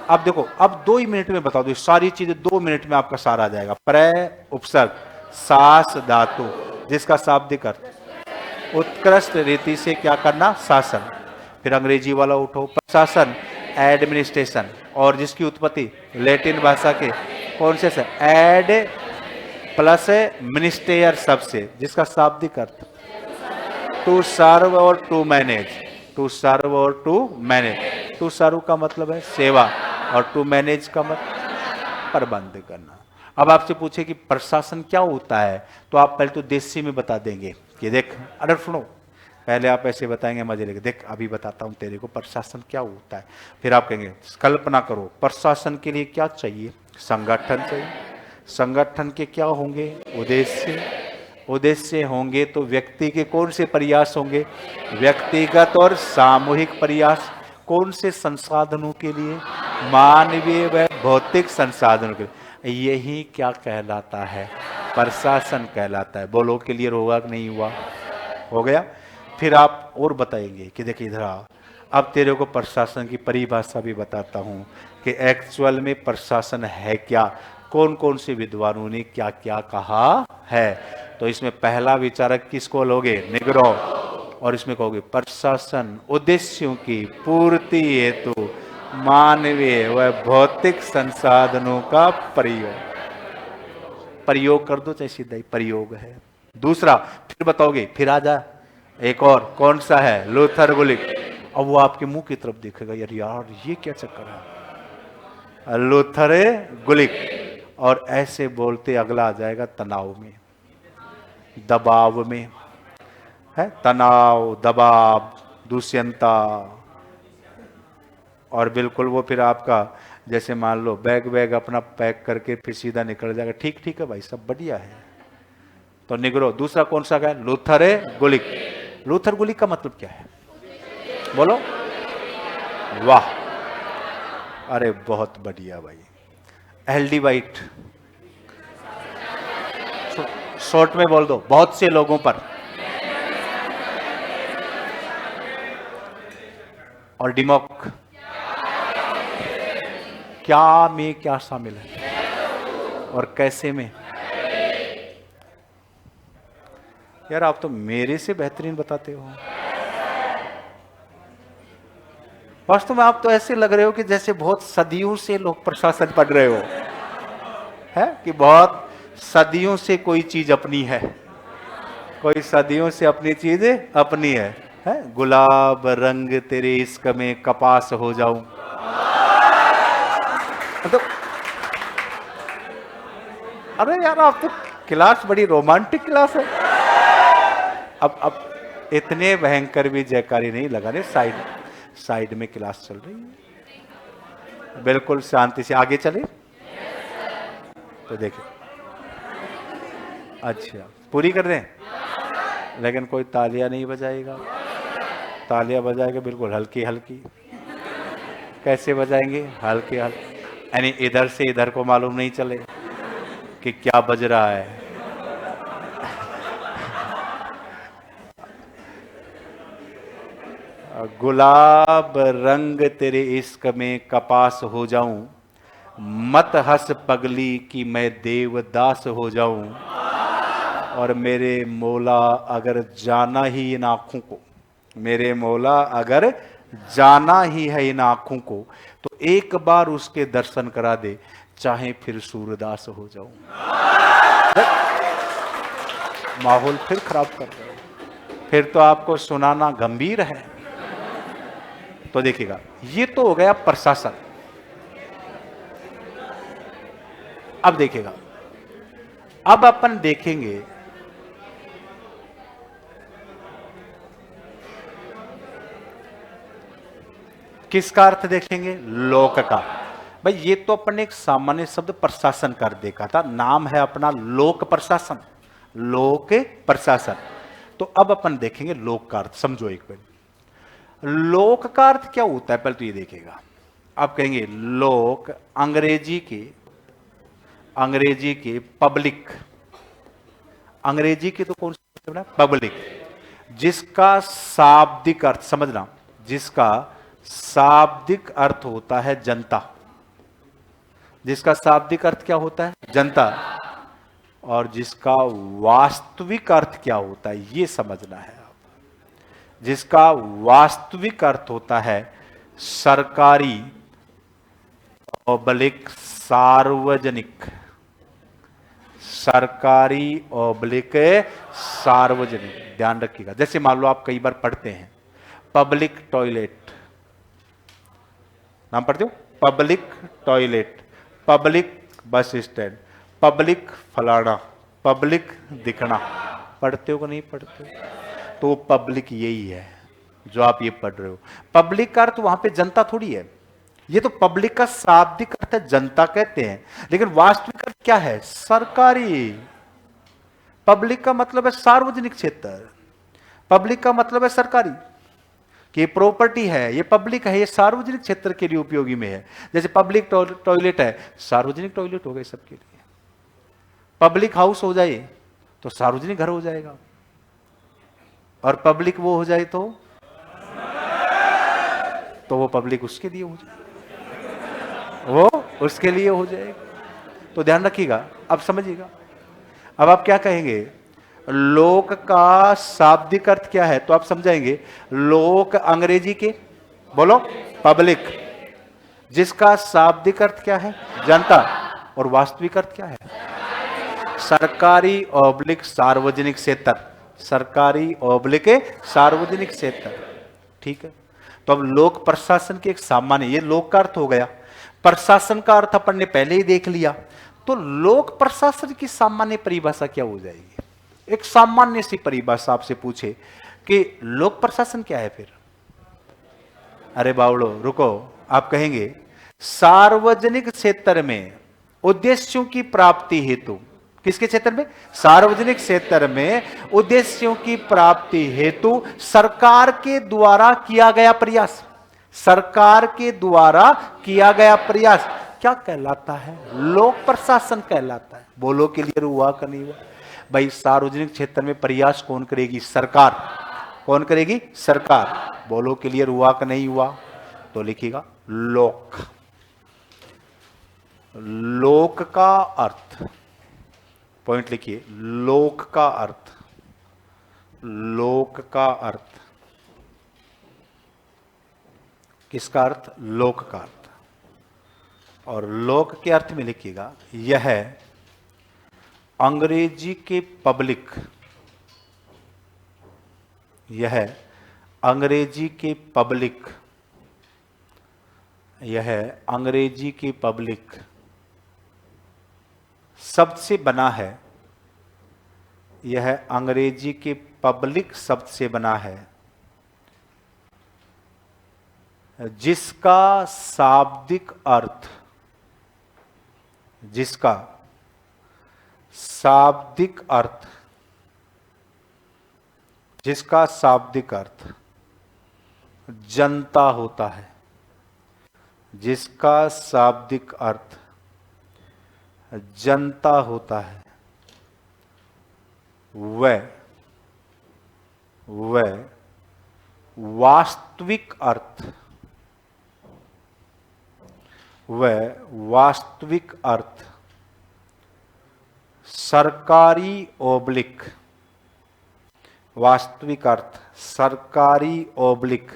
अब देखो, अब 2 ही मिनट में बता दो, सारी चीजें 2 मिनट में आपका सारा आ जाएगा। प्रत्यय, उपसर्ग, सास धातु, जिसका शाब्दिक अर्थ उत्कृष्ट रीति से क्या करना? शासन। फिर अंग्रेजी वाला उठो, प्रशासन एडमिनिस्ट्रेशन, और जिसकी उत्पत्ति लैटिन भाषा के कौन से? एड प्लस मिनिस्टेयर शब्द से, जिसका शाब्दिक अर्थ टू सर्व और टू मैनेज। टू सर्व और टू मैनेज। टू सर्व का मतलब है सेवा, और टू मैनेज का मतलब प्रबंध करना। अब आपसे पूछे कि प्रशासन क्या होता है, तो आप पहले तो देसी में बता देंगे कि देख, अरे सुनो, पहले आप ऐसे बताएंगे मजे लेके, देख अभी बताता हूं तेरे को प्रशासन क्या होता है। फिर आप कहेंगे, कल्पना करो प्रशासन के लिए क्या चाहिए? संगठन चाहिए। संगठन के क्या होंगे? उद्देश्य। उद्देश्य होंगे तो व्यक्ति के कौन से प्रयास होंगे? व्यक्तिगत और सामूहिक प्रयास। कौन से संसाधनों के लिए? मानवीय व भौतिक संसाधनों के लिए। यही क्या कहलाता है? प्रशासन कहलाता है। बोलो, क्लियर होगा कि नहीं हुआ? हो गया। फिर आप और बताएंगे कि देखिए इधर आ, अब तेरे को प्रशासन की परिभाषा भी बताता हूं कि एक्चुअल में प्रशासन है क्या, कौन कौन से विद्वानों ने क्या क्या कहा है। तो इसमें पहला विचारक किसको लोगे? निग्रो। और इसमें कहोगे प्रशासन उद्देश्यों की पूर्ति हेतु मानवीय व भौतिक संसाधनों का प्रयोग। प्रयोग कर दो, चाहे सीधा ही प्रयोग है। दूसरा फिर बताओगे, फिर आ जा एक और, कौन सा है? लूथर गुलिक। अब वो आपके मुंह की तरफ देखेगा, यार यार ये क्या चक्कर है? लूथर गुलिक। और ऐसे बोलते अगला आ जाएगा तनाव में, दबाव में, है तनाव, दबाव, दुष्यंता। और बिल्कुल वो फिर आपका, जैसे मान लो बैग अपना पैक करके फिर सीधा निकल जाएगा, ठीक ठीक है भाई सब बढ़िया है। तो निग्रो। दूसरा कौन सा है? लूथर गुलिक। लूथर गुलिक का मतलब क्या है? बोलो। वाह, अरे बहुत बढ़िया भाई। एलडी वाइट, शॉर्ट में बोल दो, बहुत से लोगों पर। और डिमोक, क्या में क्या शामिल है और कैसे में? यार आप तो मेरे से बेहतरीन बताते हो। वास्तव में आप तो ऐसे लग रहे हो कि जैसे बहुत सदियों से लोग प्रशासन पढ़ रहे हो, है कि बहुत सदियों से कोई चीज अपनी है, कोई सदियों से अपनी चीज अपनी है। गुलाब रंग तेरे इश्क में कपास हो जाऊं। तो अरे यार आप तो क्लास बड़ी रोमांटिक क्लास है। अब इतने भयंकर भी जयकारी नहीं लगा रहे, साइड में क्लास चल रही है, बिल्कुल शांति से आगे चले। तो देखिए, अच्छा पूरी कर दें, लेकिन कोई तालियां नहीं बजाएगा। तालियां बजाएगा बिल्कुल हल्की हल्की। कैसे बजाएंगे? हल्की हल्की, यानी इधर से इधर को मालूम नहीं चले कि क्या बज रहा है। गुलाब रंग तेरे इश्क में कपास हो जाऊं, मत हंस पगली कि मैं देवदास हो जाऊं। और मेरे मौला अगर जाना ही इन आंखों को, मेरे मौला अगर जाना ही है इन आंखों को, तो एक बार उसके दर्शन करा दे, चाहे फिर सूरदास हो जाऊं। माहौल फिर खराब कर रहे हो, फिर तो आपको सुनाना गंभीर है। तो देखिएगा, ये तो हो गया प्रशासन। अब देखिएगा, अब अपन देखेंगे किसका अर्थ देखेंगे? लोक का। भाई ये तो अपन ने एक सामान्य शब्द प्रशासन कर देखा था, नाम है अपना लोक प्रशासन, लोक प्रशासन। तो अब अपन देखेंगे लोक का अर्थ। समझो एक बार, लोक का अर्थ क्या होता है, पहले तो ये देखेगा। आप कहेंगे लोक, अंग्रेजी के पब्लिक, अंग्रेजी के तो कौन सा पब्लिक, जिसका शाब्दिक अर्थ समझना, जिसका शाब्दिक अर्थ होता है जनता, जिसका शाब्दिक अर्थ क्या होता है जनता, और जिसका वास्तविक अर्थ क्या होता है ये समझना है आप। जिसका वास्तविक अर्थ होता है सरकारी ऑब्लिक सार्वजनिक, सरकारी ऑब्लिक सार्वजनिक, ध्यान रखिएगा। जैसे मान लो आप कई बार पढ़ते हैं पब्लिक टॉयलेट, नाम पढ़ते हो, public toilet, public bus stand, public फलाना, पब्लिक दिखना, पढ़ते हो कि नहीं पढ़ते हो? तो पब्लिक यही है जो आप ये पढ़ रहे हो। पब्लिक का अर्थ वहां पे जनता थोड़ी है, ये तो पब्लिक का शाब्दिक अर्थ है जनता कहते हैं, लेकिन वास्तविक अर्थ क्या है सरकारी। पब्लिक का मतलब है सार्वजनिक क्षेत्र, पब्लिक का मतलब है सरकारी, कि ये प्रॉपर्टी है, ये पब्लिक है, ये सार्वजनिक क्षेत्र के लिए उपयोगी में है। जैसे पब्लिक टॉयलेट है, सार्वजनिक टॉयलेट हो गए सबके लिए। पब्लिक हाउस हो जाए तो सार्वजनिक घर हो जाएगा, और पब्लिक वो हो जाए तो वो पब्लिक उसके लिए हो जाए, वो उसके लिए हो जाएगा। तो ध्यान रखिएगा, अब समझिएगा। अब आप क्या कहेंगे, लोक का शाब्दिक अर्थ क्या है, तो आप समझाएंगे लोक अंग्रेजी के, बोलो पब्लिक, जिसका शाब्दिक अर्थ क्या है जनता, और वास्तविक अर्थ क्या है सरकारी ऑब्लिक सार्वजनिक क्षेत्र, सरकारी ऑब्लिक सार्वजनिक क्षेत्र। ठीक है, तो अब लोक प्रशासन के एक सामान्य, ये लोक का अर्थ हो गया, प्रशासन का अर्थ अपन ने पहले ही देख लिया, तो लोक प्रशासन की सामान्य परिभाषा क्या हो जाएगी। एक सामान्य सी परिभाषा आपसे पूछे कि लोक प्रशासन क्या है, फिर अरे बावड़ो रुको, आप कहेंगे सार्वजनिक क्षेत्र में उद्देश्यों की प्राप्ति हेतु, किसके क्षेत्र में सार्वजनिक क्षेत्र में उद्देश्यों की प्राप्ति हेतु सरकार के द्वारा किया गया प्रयास, सरकार के द्वारा किया गया प्रयास क्या कहलाता है, लोक प्रशासन कहलाता है। बोलो क्लियर हुआ कि नहीं हुआ भाई। सार्वजनिक क्षेत्र में प्रयास कौन करेगी, सरकार, कौन करेगी सरकार। बोलो क्लियर हुआ कि नहीं हुआ, तो लिखिएगा लोक। लोक का अर्थ, पॉइंट लिखिए, लोक का अर्थ, लोक का अर्थ, किसका अर्थ लोक का अर्थ, और लोक के अर्थ में लिखिएगा यह अंग्रेजी के पब्लिक, यह अंग्रेजी के पब्लिक, यह अंग्रेजी के पब्लिक शब्द से बना है, यह अंग्रेजी के पब्लिक शब्द से बना है, जिसका शाब्दिक अर्थ, जिसका शाब्दिक अर्थ, जिसका शाब्दिक अर्थ जनता होता है, जिसका शाब्दिक अर्थ जनता होता है, वह वास्तविक अर्थ, वह वास्तविक अर्थ सरकारी ऑब्लिक, वास्तविक अर्थ सरकारी ऑब्लिक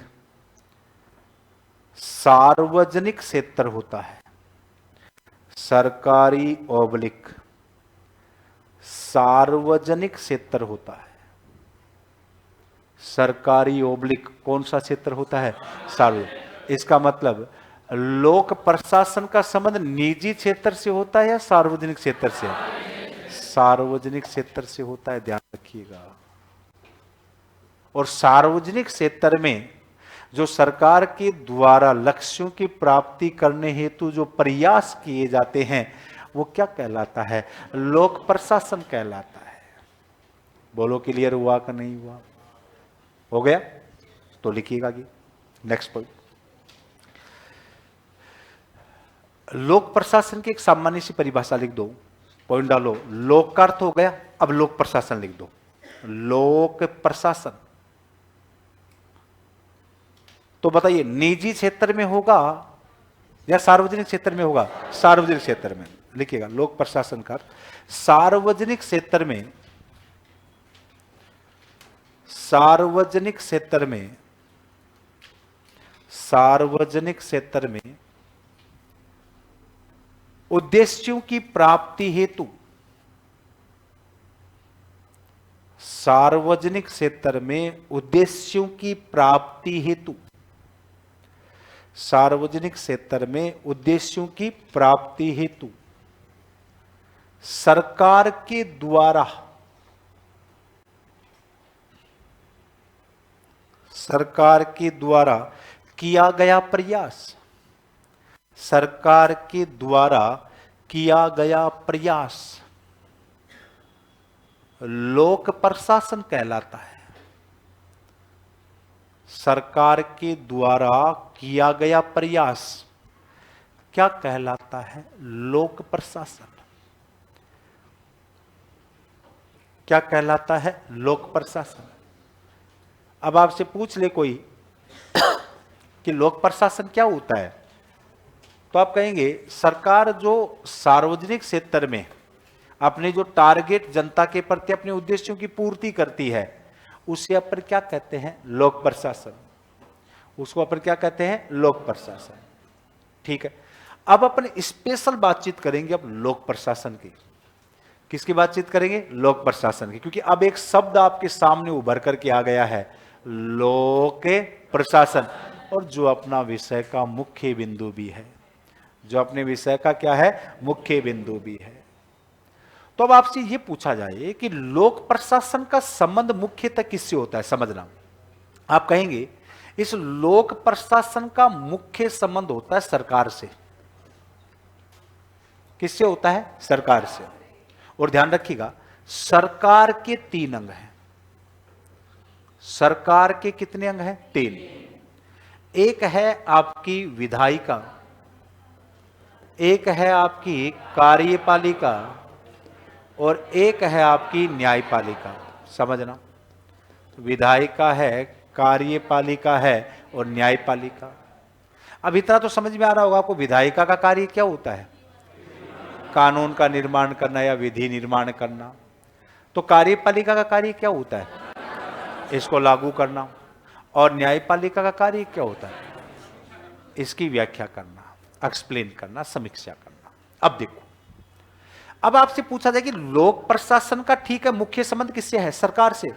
सार्वजनिक क्षेत्र होता है, सरकारी ऑब्लिक सार्वजनिक क्षेत्र होता है। सरकारी ऑब्लिक कौन सा क्षेत्र होता है, सार्वजनिक। इसका मतलब लोक प्रशासन का संबंध निजी क्षेत्र से होता है या सार्वजनिक क्षेत्र से, सार्वजनिक क्षेत्र से होता है, ध्यान रखिएगा। और सार्वजनिक क्षेत्र में जो सरकार के द्वारा लक्ष्यों की प्राप्ति करने हेतु जो प्रयास किए जाते हैं वो क्या कहलाता है, लोक प्रशासन कहलाता है। बोलो क्लियर हुआ कि नहीं हुआ, हो गया तो लिखिएगा कि नेक्स्ट पॉइंट। लोक प्रशासन की एक सामान्य सी परिभाषा लिख दो, पॉइंट डालो। लोक का अर्थ हो गया, अब लोक प्रशासन लिख दो। लोक प्रशासन तो बताइए निजी क्षेत्र में होगा या सार्वजनिक क्षेत्र में होगा? सार्वजनिक क्षेत्र में लिखिएगा लोक प्रशासन का। सार्वजनिक क्षेत्र में, सार्वजनिक क्षेत्र में, सार्वजनिक क्षेत्र में उद्देश्यों की प्राप्ति हेतु, सार्वजनिक क्षेत्र में उद्देश्यों की प्राप्ति हेतु, सार्वजनिक क्षेत्र में उद्देश्यों की प्राप्ति हेतु सरकार के द्वारा, सरकार के द्वारा किया गया प्रयास, सरकार के द्वारा किया गया प्रयास लोक प्रशासन कहलाता है। सरकार के द्वारा किया गया प्रयास क्या कहलाता है? लोक प्रशासन। क्या कहलाता है? लोक प्रशासन। अब आपसे पूछ ले कोई कि लोक प्रशासन क्या होता है, तो आप कहेंगे सरकार जो सार्वजनिक क्षेत्र में अपने जो टारगेट जनता के प्रति अपने उद्देश्यों की पूर्ति करती है उसे अपन क्या कहते हैं? लोक प्रशासन। उसको अपन क्या कहते हैं? लोक प्रशासन। ठीक है, अब अपन स्पेशल बातचीत करेंगे अब लोक प्रशासन की। किसकी बातचीत करेंगे? लोक प्रशासन की, क्योंकि अब एक शब्द आपके सामने उभर करके आ गया है, लोक प्रशासन, और जो अपना विषय का मुख्य बिंदु भी है, जो अपने विषय का क्या है? मुख्य बिंदु भी है। तो अब आपसे यह पूछा जाए कि लोक प्रशासन का संबंध मुख्यतः किससे होता है? समझना, आप कहेंगे इस लोक प्रशासन का मुख्य संबंध होता है सरकार से। किससे होता है? सरकार से। और ध्यान रखिएगा सरकार के 3 अंग हैं। सरकार के कितने अंग हैं? 3। एक है आपकी विधायिका, एक है आपकी कार्यपालिका, और एक है आपकी न्यायपालिका। समझना, विधायिका है, कार्यपालिका है और न्यायपालिका। अब इतना तो समझ में आ रहा होगा आपको, विधायिका का कार्य क्या होता है? कानून का निर्माण करना या विधि निर्माण करना। तो कार्यपालिका का कार्य क्या होता है? इसको लागू करना। और न्यायपालिका का कार्य क्या होता है? इसकी व्याख्या करना, एक्सप्लेन करना, समीक्षा करना। अब देखो, अब आपसे पूछा जाए कि लोक प्रशासन का ठीक है मुख्य संबंध किससे है? सरकार से।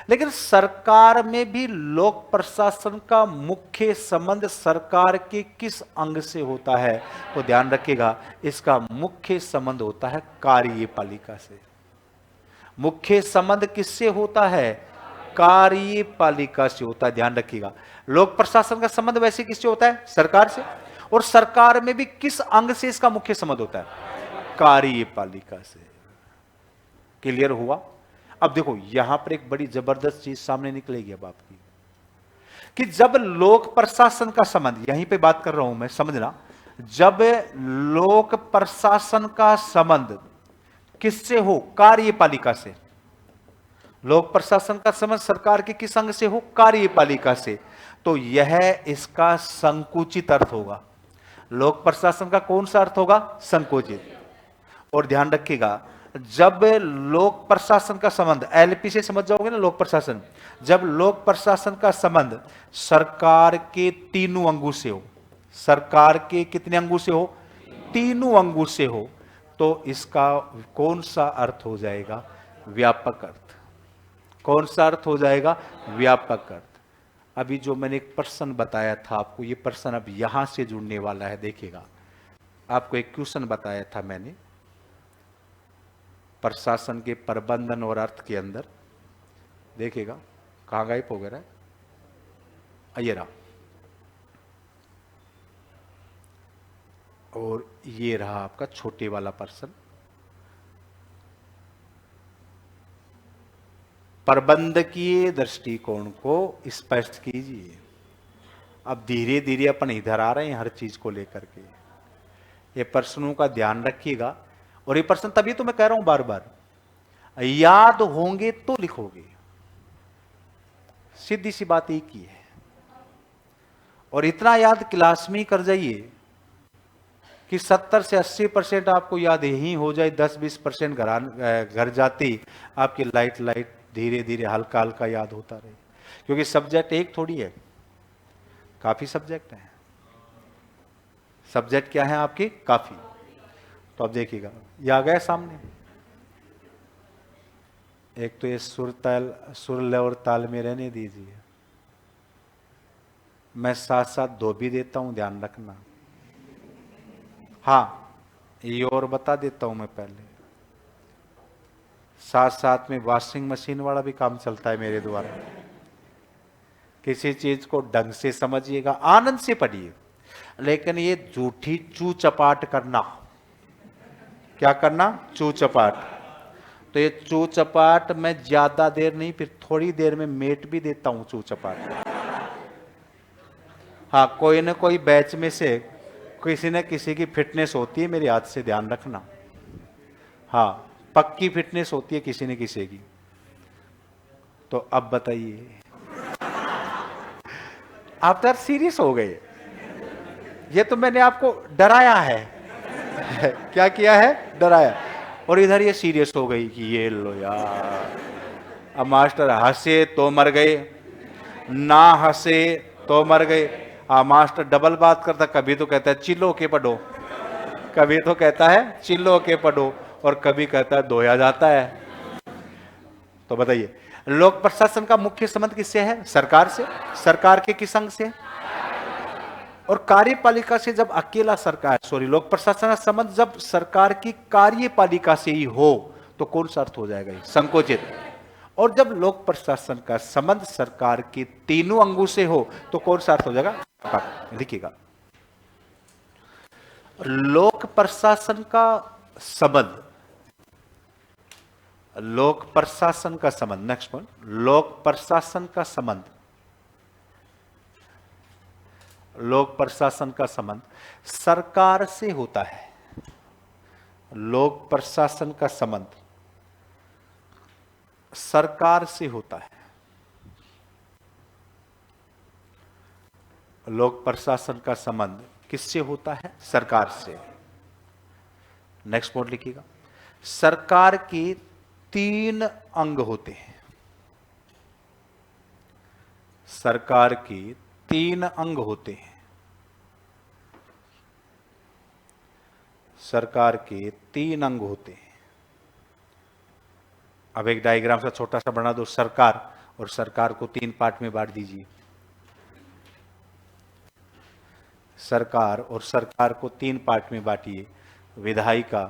लेकिन सरकार में भी लोक प्रशासन का मुख्य संबंध सरकार के किस अंग से होता है? तो ध्यान रखिएगा इसका मुख्य संबंध होता है कार्यपालिका से। मुख्य संबंध किससे होता है? कार्यपालिका से होता है। ध्यान रखिएगा लोक प्रशासन का संबंध वैसे किससे होता है? सरकार से। और सरकार में भी किस अंग से इसका मुख्य संबंध होता है? कार्यपालिका से। क्लियर हुआ? अब देखो यहां पर एक बड़ी जबरदस्त चीज सामने निकलेगी अब आपकी, कि जब लोक प्रशासन का संबंध, यहीं पे बात कर रहा हूं मैं, समझना, जब लोक प्रशासन का संबंध किससे हो? कार्यपालिका से। लोक प्रशासन का संबंध सरकार के किस अंग से हो? कार्यपालिका से। तो यह इसका संकुचित अर्थ होगा। लोक प्रशासन का कौन सा अर्थ होगा? संकुचित। और ध्यान रखिएगा जब लोक प्रशासन का संबंध, एलपी से समझ जाओगे ना लोक प्रशासन, जब लोक प्रशासन का संबंध सरकार के 3 अंगों से हो, सरकार के कितने अंगों से हो? 3 अंगों से हो, तो इसका कौन सा अर्थ हो जाएगा? व्यापक अर्थ। कौन सा अर्थ हो जाएगा? व्यापक अर्थ। अभी जो मैंने एक प्रश्न बताया था आपको, ये प्रश्न अब यहां से जुड़ने वाला है। देखिएगा आपको एक क्वेश्चन बताया था मैंने प्रशासन के प्रबंधन और अर्थ के अंदर। देखिएगा कहां गायब हो गया है, ये रहा, और ये रहा आपका छोटे वाला प्रश्न। प्रबंधकीय दृष्टिकोण को स्पष्ट कीजिए। अब धीरे धीरे अपन इधर आ रहे हैं हर चीज को लेकर के। ये प्रश्नों का ध्यान रखिएगा। और ये प्रश्न तभी तो मैं कह रहा हूं बार बार, याद होंगे तो लिखोगे, सीधी सी बात एक ही है। और इतना याद क्लास में ही कर जाइए कि 70 से 80% आपको याद यही हो जाए, 10-20% घर जाते ही आपकी लाइट लाइट धीरे धीरे हल्का हल्का याद होता रहे। क्योंकि सब्जेक्ट एक थोड़ी है, काफी सब्जेक्ट हैं। सब्जेक्ट क्या है आपके? काफी। तो अब देखिएगा, ये आ गया सामने। एक तो ये सुर लय और ताल में रहने दीजिए, मैं साथ साथ धो भी देता हूं, ध्यान रखना। हाँ, ये और बता देता हूं मैं पहले, साथ साथ में वॉशिंग मशीन वाला भी काम चलता है मेरे द्वारा। किसी चीज को ढंग से समझिएगा, आनंद से पढ़िए, लेकिन ये झूठी चू चपाट करना, क्या करना? चू चपाट। तो ये चू चपाट मैं ज्यादा देर नहीं, फिर थोड़ी देर में मेट भी देता हूं चू चपाट। हाँ, कोई ना कोई बैच में से किसी न किसी की फिटनेस होती है, मेरे हाथ से ध्यान रखना। हाँ, पक्की फिटनेस होती है किसी न किसी की। तो अब बताइए, आप यार सीरियस हो गए। ये तो मैंने आपको डराया है क्या किया है? डराया। और इधर ये सीरियस हो गई कि ये लो यार, अब मास्टर हंसे तो मर गए, ना हंसे तो मर गए। मास्टर डबल बात करता, कभी तो कहता है चिल्लो के पढ़ो, कभी तो कहता है चिल्लो के पढ़ो, और कभी कहता है धोया जाता है। तो बताइए, लोक प्रशासन का मुख्य संबंध किससे है? सरकार से। सरकार के किस अंग से? और कार्यपालिका से। जब अकेला सरकार, सॉरी, लोक प्रशासन का संबंध जब सरकार की कार्यपालिका से ही हो तो कौन सा अर्थ हो जाएगा? संकोचित। और जब लोक प्रशासन का संबंध सरकार के तीनों अंगों से हो तो कौन सा अर्थ हो जाएगा? लिखिएगा, लोक प्रशासन का संबंध, लोक प्रशासन का संबंध, नेक्स्ट पॉइंट, लोक प्रशासन का संबंध, लोक प्रशासन का संबंध सरकार से होता है। लोक प्रशासन का संबंध सरकार से होता है। लोक प्रशासन का संबंध किससे होता है? सरकार से। नेक्स्ट पॉइंट लिखिएगा, सरकार के 3 अंग होते हैं। सरकार के 3 अंग होते हैं। सरकार के 3 अंग होते हैं। अब एक डायग्राम सा छोटा सा बना दो, सरकार, और सरकार को 3 पार्ट में बांट दीजिए। सरकार और सरकार को 3 पार्ट में बांटिए, विधायिका,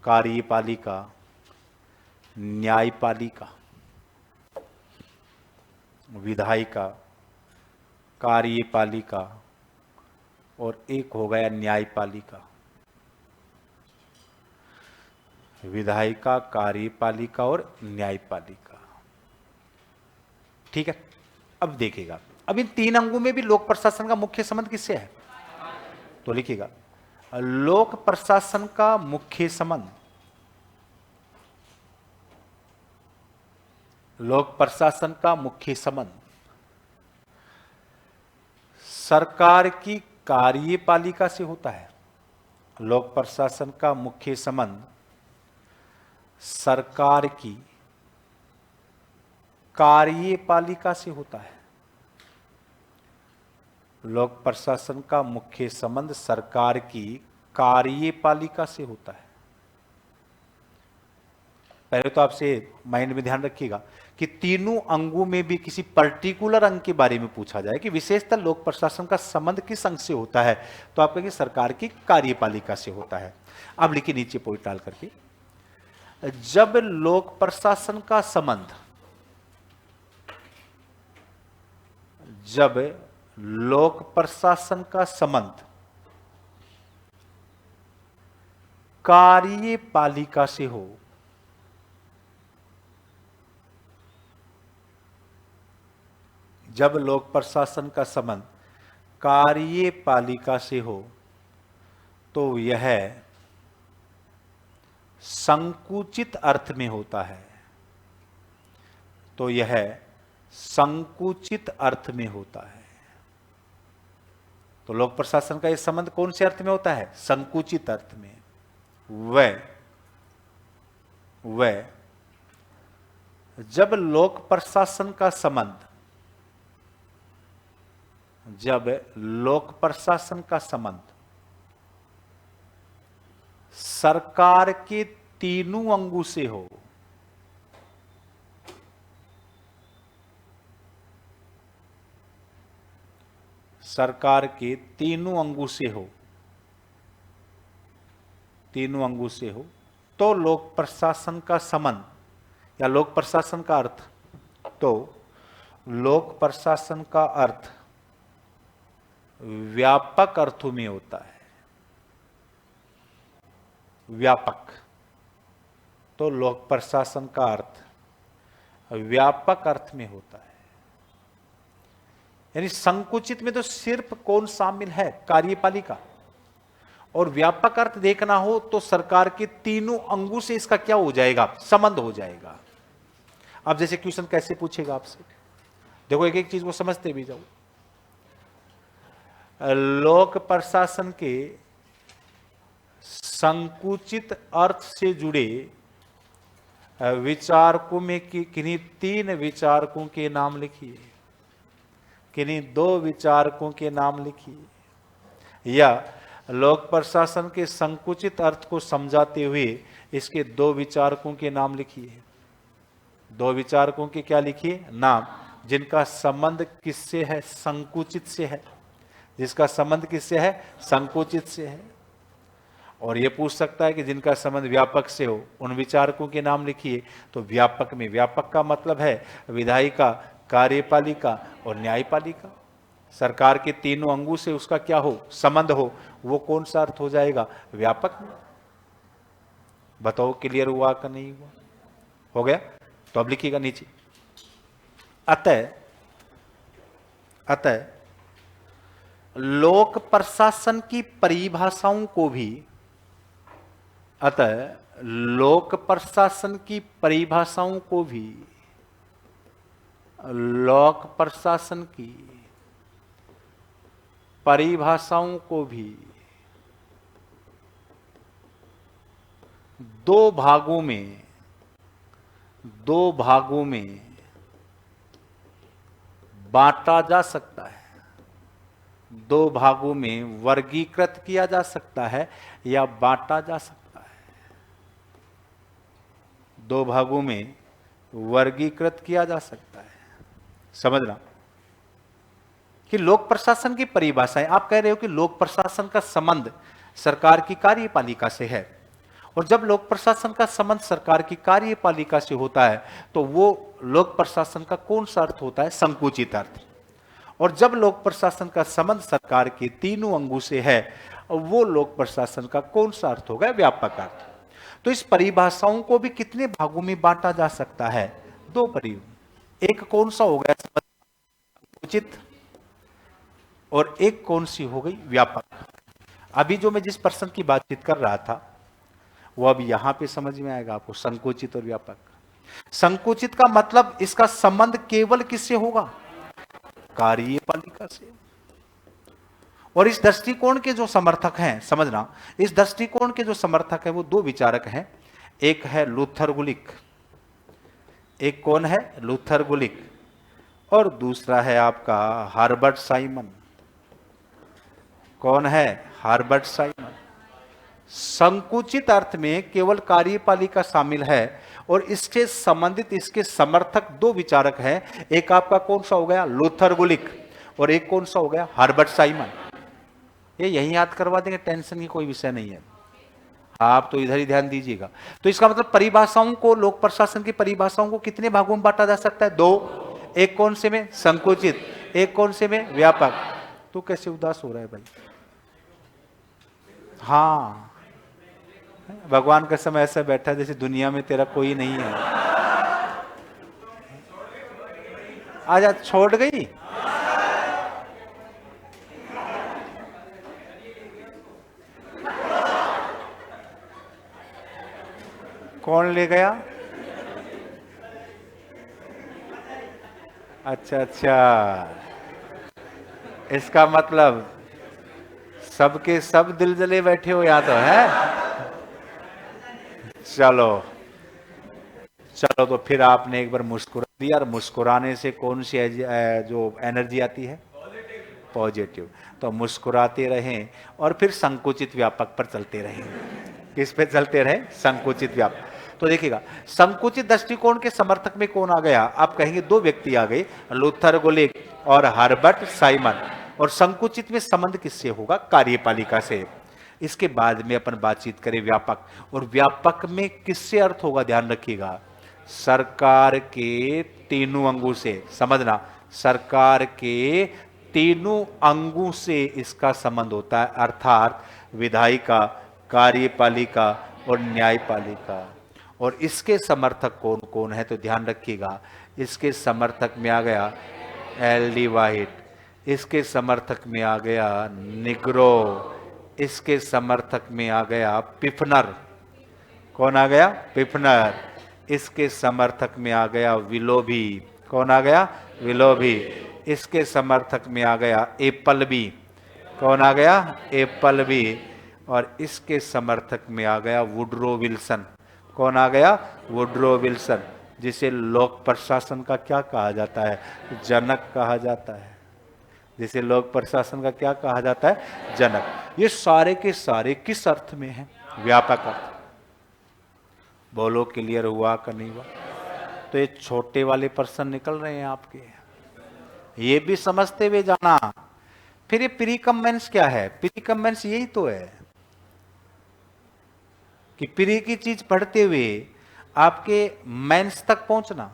कार्यपालिका, न्यायपालिका। विधायिका, कार्यपालिका और एक हो गया न्यायपालिका। विधायिका, कार्यपालिका और न्यायपालिका। ठीक है, अब देखिएगा, अब इन 3 अंगों में भी लोक प्रशासन का मुख्य संबंध किससे है? तो लिखिएगा, लोक प्रशासन का मुख्य संबंध, लोक प्रशासन का मुख्य संबंध सरकार की कार्यपालिका से होता है। लोक प्रशासन का मुख्य संबंध सरकार की कार्यपालिका से होता है। लोक प्रशासन का मुख्य संबंध सरकार की कार्यपालिका से होता है। पहले तो आपसे माइंड में ध्यान रखिएगा कि तीनों अंगों में भी किसी पर्टिकुलर अंग के बारे में पूछा जाए कि विशेषतः लोक प्रशासन का संबंध किस अंग से होता है, तो आप कहेंगे सरकार की कार्यपालिका से होता है। अब लिखिए नीचे पॉइंट डाल करके, जब लोक प्रशासन का संबंध, जब लोक प्रशासन का संबंध कार्यपालिका से हो, जब लोक प्रशासन का संबंध कार्यपालिका से हो तो यह संकुचित अर्थ में होता है। तो यह संकुचित अर्थ में होता है। तो लोक प्रशासन का यह संबंध कौन से अर्थ में होता है? संकुचित अर्थ में। वह जब लोक प्रशासन का संबंध, जब लोक प्रशासन का संबंध सरकार के तीनों अंगों से हो, सरकार के तीनों अंगों से हो, तीनों अंगों से हो, तो लोक प्रशासन का संबंध या लोक प्रशासन का अर्थ, तो लोक प्रशासन का अर्थ व्यापक अर्थों में होता है। व्यापक, तो लोक प्रशासन का अर्थ व्यापक अर्थ में होता है। यानी संकुचित में तो सिर्फ कौन शामिल है? कार्यपालिका। और व्यापक अर्थ देखना हो तो सरकार के तीनों अंगों से इसका क्या हो जाएगा? संबंध हो जाएगा। अब जैसे क्वेश्चन कैसे पूछेगा आपसे, देखो एक एक चीज को समझते भी जाओ। लोक प्रशासन के संकुचित अर्थ से जुड़े विचारकों में किन्हीं 3 विचारकों के नाम लिखिए, किन्हीं 2 विचारकों के नाम लिखिए। या लोक प्रशासन के संकुचित अर्थ को समझाते हुए इसके 2 विचारकों के नाम लिखिए। 2 विचारकों के क्या लिखिए? नाम, जिनका संबंध किससे है? संकुचित से है। जिसका संबंध किससे है? संकुचित से है। और यह पूछ सकता है कि जिनका संबंध व्यापक से हो, उन विचारकों के नाम लिखिए। तो व्यापक में, व्यापक का मतलब है विधायिका, कार्यपालिका और न्यायपालिका। सरकार के तीनों अंगों से उसका क्या हो? संबंध हो। वो कौन सा अर्थ हो जाएगा? व्यापक में। बताओ क्लियर हुआ कि नहीं हुआ? हो गया? तो अब लिखिएगा नीचे। अतः लोक प्रशासन की परिभाषाओं को भी, अतः लोक प्रशासन की परिभाषाओं को भी, लोक प्रशासन की परिभाषाओं को भी 2 भागों में, 2 भागों में बांटा जा सकता है। 2 भागों में वर्गीकृत किया जा सकता है या बांटा जा सकता है। 2 भागों में वर्गीकृत किया जा सकता है। समझना कि लोक प्रशासन की परिभाषाएं, आप कह रहे हो कि लोक प्रशासन का संबंध सरकार की कार्यपालिका से है, और जब लोक प्रशासन का संबंध सरकार की कार्यपालिका से होता है तो वो लोक प्रशासन का कौन सा अर्थ होता है? संकुचित अर्थ। और जब लोक प्रशासन का संबंध सरकार के तीनों अंगों से है, वो लोक प्रशासन का कौन सा अर्थ होगा? व्यापक अर्थ। तो इस परिभाषाओं को भी कितने भागों में बांटा जा सकता है? 2 परिभाग। एक कौन सा हो गया? संकुचित। और एक कौन सी हो गई? व्यापक। अभी जो मैं जिस प्रश्न की बातचीत कर रहा था वो अब यहां पे समझ में आएगा आपको, संकुचित और व्यापक। संकुचित का मतलब इसका संबंध केवल किससे होगा? कार्यपालिका से। और इस दृष्टिकोण के जो समर्थक हैं, समझना, इस दृष्टिकोण के जो समर्थक हैं वो 2 विचारक हैं। एक है लूथर गुलिक, एक कौन है? लूथर गुलिक। और दूसरा है आपका हर्बर्ट साइमन। कौन है? Herbert Simon. संकुचित अर्थ में केवल कार्यपालिका शामिल है और इसके संबंधित, इसके समर्थक 2 विचारक हैं। एक आपका कौन सा हो गया? लूथर गुलिक। और एक कौन सा हो गया? Herbert Simon. ये यही याद करवा देंगे, टेंशन की कोई विषय नहीं है, आप तो इधर ही ध्यान दीजिएगा। तो इसका मतलब परिभाषाओं को, लोक प्रशासन की परिभाषाओं को कितने भागों में बांटा जा सकता है? 2। एक कौन से में? संकुचित। एक कौन से में? व्यापक। तो कैसे उदास हो रहा है भाई? हाँ, भगवान का समय ऐसा बैठा जैसे दुनिया में तेरा कोई नहीं है। आजा, छोड़ गई। कौन ले गया? अच्छा अच्छा, इसका मतलब सबके सब दिल जले बैठे हो यहाँ तो है। चलो चलो, तो फिर आपने एक बार मुस्कुरा दिया, और मुस्कुराने से कौन सी जो एनर्जी आती है? पॉजिटिव। तो मुस्कुराते रहें और फिर संकुचित व्यापक पर चलते रहें। किस पे चलते रहे? संकुचित व्यापक। तो देखिएगा, संकुचित दृष्टिकोण के समर्थक में कौन आ गया? आप कहेंगे दो व्यक्ति आ गए, लूथर गुलिक और हर्बर्ट साइमन। और संकुचित में संबंध किससे होगा? कार्यपालिका से। इसके बाद में अपन बातचीत करें व्यापक, और व्यापक में किससे अर्थ होगा? ध्यान रखिएगा, सरकार के तीनों अंगों से। समझना, सरकार के तीनों अंगों से इसका संबंध होता है, अर्थात विधायिका, कार्यपालिका और न्यायपालिका। और इसके समर्थक कौन कौन है? तो ध्यान रखिएगा, इसके समर्थक में आ गया एल डी वाइट, इसके समर्थक में आ गया निग्रो, इसके समर्थक में आ गया पिफनर। कौन आ गया? पिफनर। इसके समर्थक में आ गया विलोबी। कौन आ गया? विलोबी। इसके समर्थक में आ गया एप्पलबी। कौन आ गया? एप्पलबी। और इसके समर्थक में आ गया वुडरो विल्सन। कौन आ गया? वुडरो विल्सन, जिसे लोक प्रशासन का क्या कहा जाता है? जनक कहा जाता है। जिसे लोक प्रशासन का क्या कहा जाता है? जनक। ये सारे के सारे किस अर्थ में हैं? व्यापक अर्थ। बोलो, क्लियर हुआ कि नहीं हुआ? तो ये छोटे वाले पर्सन निकल रहे हैं आपके, ये भी समझते हुए जाना। फिर ये प्रीकमेंस क्या है? प्रीकमेंस यही तो है कि प्री की चीज पढ़ते हुए आपके मेंस तक पहुंचना,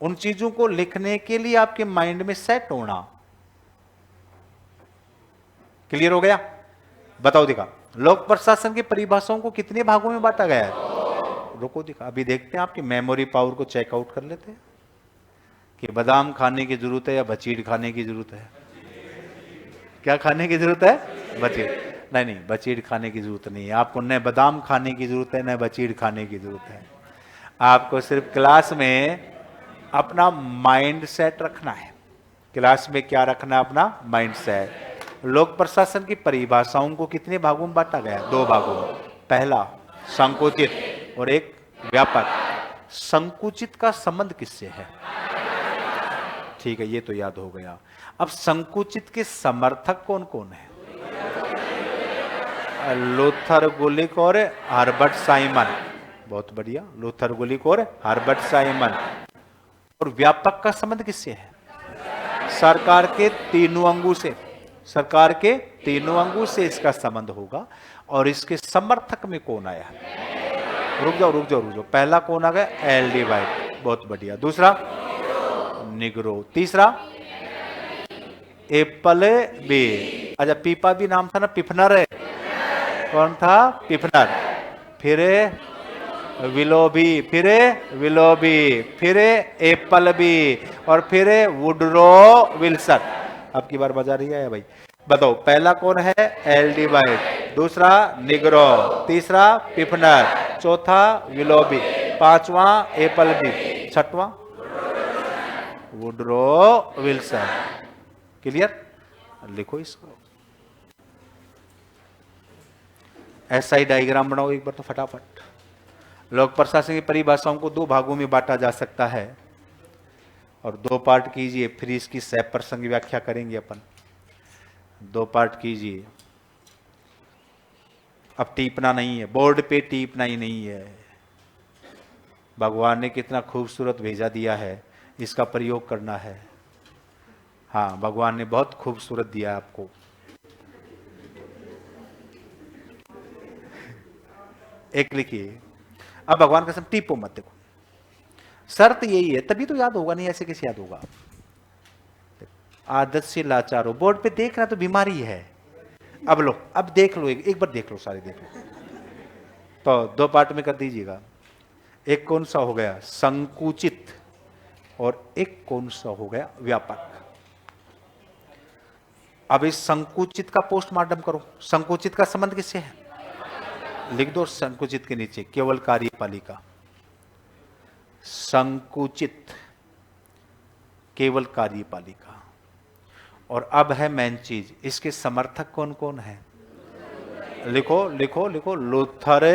उन चीजों को लिखने के लिए आपके माइंड में सेट होना। क्लियर हो गया? बताओ, दिखा लोक प्रशासन की परिभाषाओं को कितने भागों में बांटा गया है? रुको, दिखा, अभी देखते हैं, आपकी मेमोरी पावर को चेकआउट कर लेते हैं कि बादाम खाने की जरूरत है या बचीड़ खाने की जरूरत है? क्या खाने की जरूरत है? बचीड़। नहीं नहीं, बचीड़ खाने की जरूरत नहीं है आपको, न बादाम खाने की जरूरत है न बचीड़ खाने की जरूरत है। आपको सिर्फ क्लास में अपना माइंड सेट रखना है। क्लास में क्या रखना है? अपना माइंड सेट। लोक प्रशासन की परिभाषाओं को कितने भागों में बांटा गया? दो भागों में। पहला संकुचित और एक व्यापक। संकुचित का संबंध किससे है? ठीक है, ये तो याद हो गया। अब संकुचित के समर्थक कौन कौन है? लूथर गुलिक और हर्बर्ट साइमन। बहुत बढ़िया, लूथर गुलिक और हर्बर्ट साइमन। और व्यापक का संबंध किससे है? सरकार के तीनों अंगों से। सरकार के तीनों अंगों से इसका संबंध होगा। और इसके समर्थक में कौन आया? रुक जाओ रुक जाओ रुक जाओ, पहला कौन आ गया? L D white. बहुत बढ़िया। दूसरा निग्रो। तीसरा एप्पल बी। अच्छा, पीपा भी नाम था ना? पिफनर है। कौन था? पिफनर। फिर विलोबी, फिर विलोबी, फिर एप्पल बी, और फिर वुडरो विल्सन। अब की बार बजा रही है भाई? बताओ, पहला कौन है? L D white. दूसरा निग्रो। तीसरा पिफनर। चौथा विलोबी। पांचवा एप्पल बी। छठवां वुडरो विल्सन। क्लियर? लिखो इसको, एसआई डायग्राम बनाओ एक बार तो फटाफट। लोक प्रशासन की परिभाषाओं को दो भागों में बांटा जा सकता है, और दो पार्ट कीजिए, फिर इसकी सह प्रसंग व्याख्या करेंगे अपन। दो पार्ट कीजिए। अब टीपना नहीं है, बोर्ड पे टीपना ही नहीं है। भगवान ने कितना खूबसूरत भेजा दिया है, इसका प्रयोग करना है। हाँ, भगवान ने बहुत खूबसूरत दिया आपको। एक लिखिए। अब भगवान का सब टीपो मत, देखो शर्त यही है, तभी तो याद होगा, नहीं ऐसे कैसे याद होगा? आदत से लाचार हो, बोर्ड पे देखना तो बीमारी है। अब लो, अब देख लो, एक बार देख लो, सारे देख लो। तो दो पार्ट में कर दीजिएगा। एक कौन सा हो गया? संकुचित। और एक कौन सा हो गया? व्यापक। अब इस संकुचित का पोस्टमार्टम करो। संकुचित का संबंध किससे है? लिख दो संकुचित के नीचे केवल कार्यपालिका, संकुचित केवल कार्यपालिका। और अब है मेन चीज, इसके समर्थक कौन कौन है? लिखो लिखो लिखो, लूथर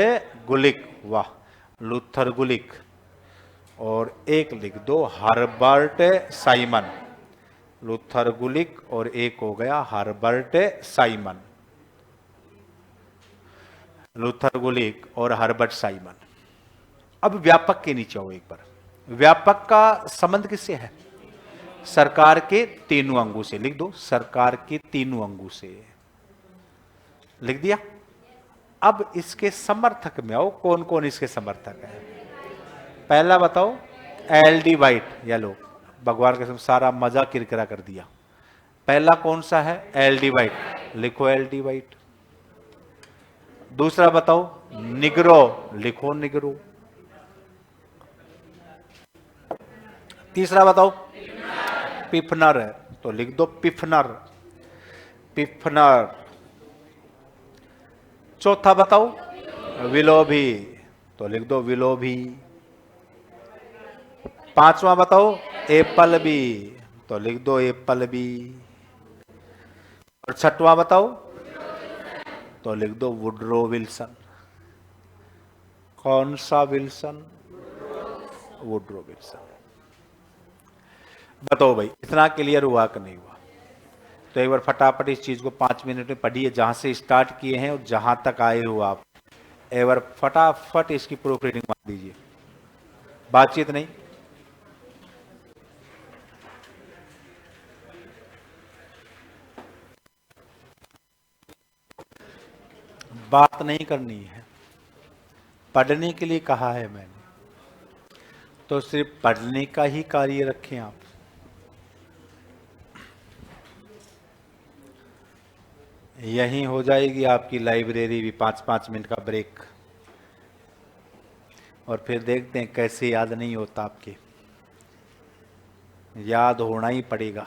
गुलिक, वाह, लूथर गुलिक। और एक लिख दो हर्बर्ट साइमन, लूथर गुलिक और एक हो गया हर्बर्ट साइमन, लूथर गुलिक और हर्बर्ट साइमन। अब व्यापक के नीचे आओ एक बार। व्यापक का संबंध किससे है? सरकार के तीनों अंगों से। लिख दो सरकार के तीनों अंगों से, लिख दिया। अब इसके समर्थक में आओ, कौन कौन इसके समर्थक है? पहला बताओ, एल.डी. वाइट। या लो, भगवान के सारा मजा किरकिरा कर दिया। पहला कौन सा है? एल.डी. वाइट, लिखो एल.डी. वाइट। दूसरा बताओ, निग्रो, लिखो निग्रो। तीसरा बताओ, पिफनर है, तो लिख दो पिफनर, पिफनर। चौथा बताओ, विलोभी, तो लिख दो विलोभी। पांचवा बताओ, एप्पल बी, तो लिख दो एप्पल बी। और छठवां बताओ, तो लिख दो वुडरो विल्सन। कौन सा विल्सन? Woodrow Wilson. बताओ भाई, इतना क्लियर हुआ कि नहीं हुआ? तो एक बार फटाफट इस चीज को 5 मिनट में पढ़िए, जहां से स्टार्ट किए हैं और जहां तक आए हो आप। एक बार फटाफट इसकी प्रूफ रीडिंग मार दीजिए, बातचीत नहीं। बात नहीं करनी है, पढ़ने के लिए कहा है मैंने, तो सिर्फ पढ़ने का ही कार्य रखें आप। यहीं हो जाएगी आपकी लाइब्रेरी भी 5-5 मिनट का ब्रेक, और फिर देखते हैं कैसे याद नहीं होता आपके। याद होना ही पड़ेगा।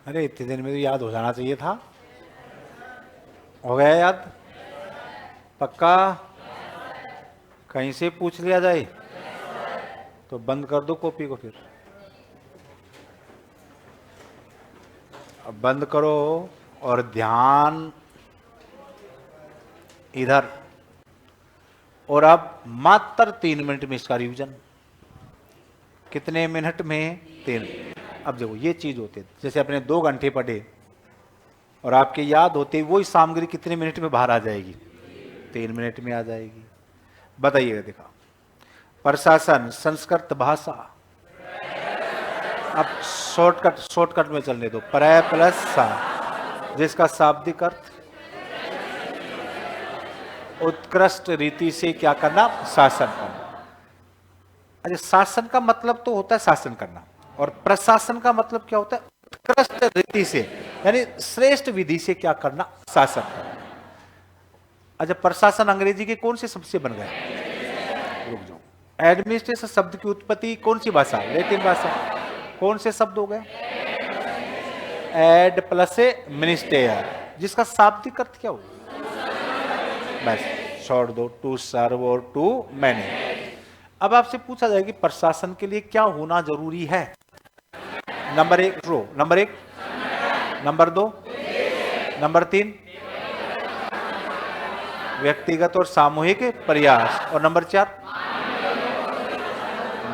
अरे इतने दिन में तो याद हो जाना चाहिए था। हो गया याद? पक्का? कहीं से पूछ लिया जाए तो बंद कर दो कॉपी को फिर। अब बंद करो और ध्यान इधर। और अब मात्र 3 मिनट में इसका रिवीजन। कितने मिनट में? 3। अब देखो ये चीज होती है, जैसे अपने 2 घंटे पढ़े और आपके याद होते ही वही सामग्री कितने मिनट में बाहर आ जाएगी? 3 मिनट में आ जाएगी। बताइएगा, दिखा। प्रशासन, संस्कृत भाषा। अब शॉर्टकट में चलने दो। प्र प्लस सा, जिसका शाब्दिक अर्थ उत्कृष्ट रीति से क्या करना? शासन करना। अरे शासन का मतलब तो होता है शासन करना, और प्रशासन का मतलब क्या होता है? उत्कृष्ट रीति से, यानी श्रेष्ठ विधि से क्या करना? शासन करना। अच्छा, प्रशासन अंग्रेजी के कौन से शब्द से बन गए? रुक जाओ। एडमिनिस्ट्रेशन शब्द की उत्पत्ति कौन सी भाषा? लैटिन भाषा। कौन से शब्द हो गए? एड प्लस मिनिस्टेयर, जिसका शाब्दिक अर्थ क्या होगा? बस छोड़ दो, टू सर्व और टू मैनेज। अब आपसे पूछा जाए कि प्रशासन के लिए क्या होना जरूरी है? नंबर 1 रो, नंबर 1, नंबर 2, नंबर 3 व्यक्तिगत और सामूहिक प्रयास, और नंबर 4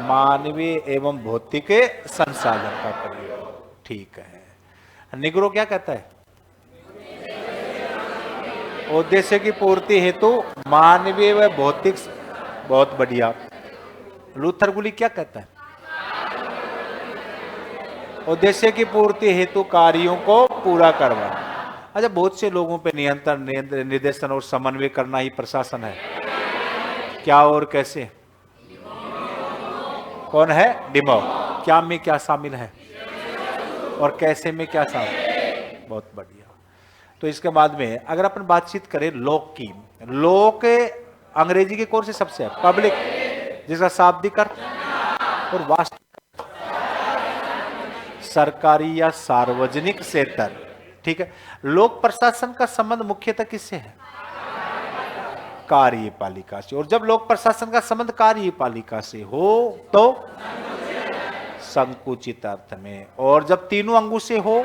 मानवीय एवं भौतिक संसाधन का प्रयोग। ठीक है। निग्रो क्या कहता है? उद्देश्य की पूर्ति हेतु मानवीय व भौतिक। बहुत बढ़िया। लूथर गुली क्या कहता है? उद्देश्य की पूर्ति हेतु कार्यों को पूरा करवाना। अच्छा, बहुत से लोगों पे नियंत्रण, निर्देशन और समन्वय करना ही प्रशासन है। क्या और कैसे? कौन है? डिमो। क्या में क्या शामिल है और कैसे में क्या शामिल? बहुत बढ़िया। तो इसके बाद में अगर अपन बातचीत करें लोक की, लोक अंग्रेजी के कौन से शब्द से है? पब्लिक, जिसका शाब्दिक अर्थ और वास्तविक सरकारी या सार्वजनिक क्षेत्र। ठीक है। लोक प्रशासन का संबंध मुख्यतः किससे है? कार्यपालिका से। और जब लोक प्रशासन का संबंध कार्यपालिका से हो तो संकुचित अर्थ में, और जब तीनों अंगों से हो।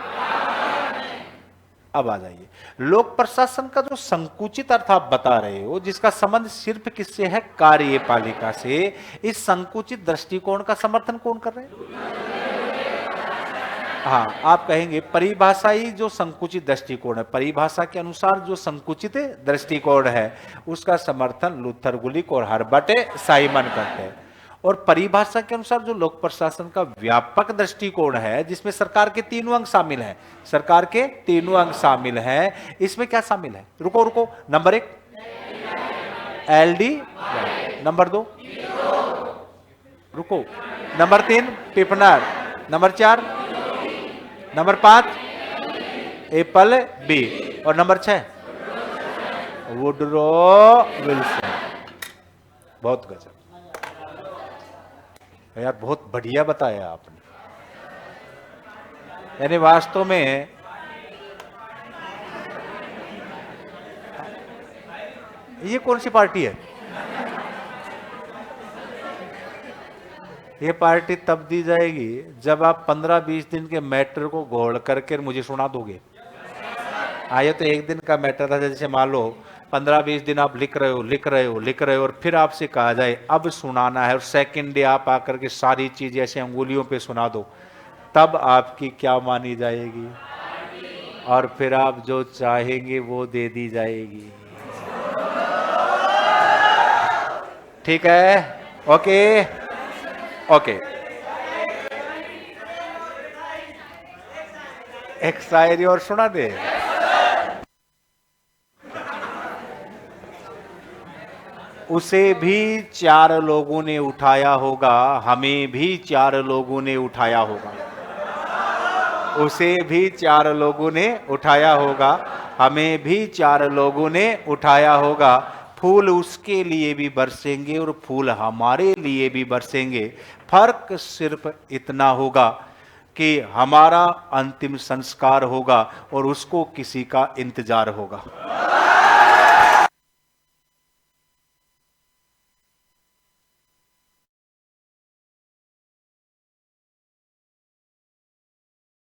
अब आ जाइए, लोक प्रशासन का जो संकुचित अर्थ आप बता रहे हो, जिसका संबंध सिर्फ किससे है? कार्यपालिका से। इस संकुचित दृष्टिकोण का समर्थन कौन कर रहे हैं? हाँ, आप कहेंगे परिभाषाई जो संकुचित दृष्टिकोण है, परिभाषा के अनुसार जो संकुचित दृष्टिकोण है, उसका समर्थन लूथर गुलिक और हर्बर्ट साइमन करते हैं। और परिभाषा के अनुसार जो लोक प्रशासन का व्यापक दृष्टिकोण है, जिसमें सरकार के तीनों अंग शामिल हैं, सरकार के तीनों अंग शामिल हैं, इसमें क्या शामिल है? रुको रुको। नंबर 1 LD, नंबर 2 रुको, नंबर 3 पिपनर, नंबर 4, नंबर 5 एप्पल बी, और नंबर 6 वुडरो विल्सन। बहुत गजब यार, बहुत बढ़िया बताया आपने। यानी वास्तव में ये कौन सी पार्टी है? ये पार्टी तब दी जाएगी जब आप 15-20 दिन के मैटर को घोल करके मुझे सुना दोगे। आए तो एक दिन का मैटर था, जैसे मान लो 15-20 दिन आप लिख रहे हो, और फिर आपसे कहा जाए अब सुनाना है, और सेकंड डे आप आकर के सारी चीज ऐसे अंगुलियों पे सुना दो, तब आपकी क्या मानी जाएगी? और फिर आप जो चाहेंगे वो दे दी जाएगी। ठीक है? Okay okay. एक शायरी और सुना दे। उसे भी 4 लोगों ने उठाया होगा, हमें भी 4 लोगों ने उठाया होगा। उसे भी 4 लोगों ने उठाया होगा, हमें भी 4 लोगों ने उठाया होगा। फूल उसके लिए भी बरसेंगे और फूल हमारे लिए भी बरसेंगे। फर्क सिर्फ इतना होगा कि हमारा अंतिम संस्कार होगा और उसको किसी का इंतजार होगा।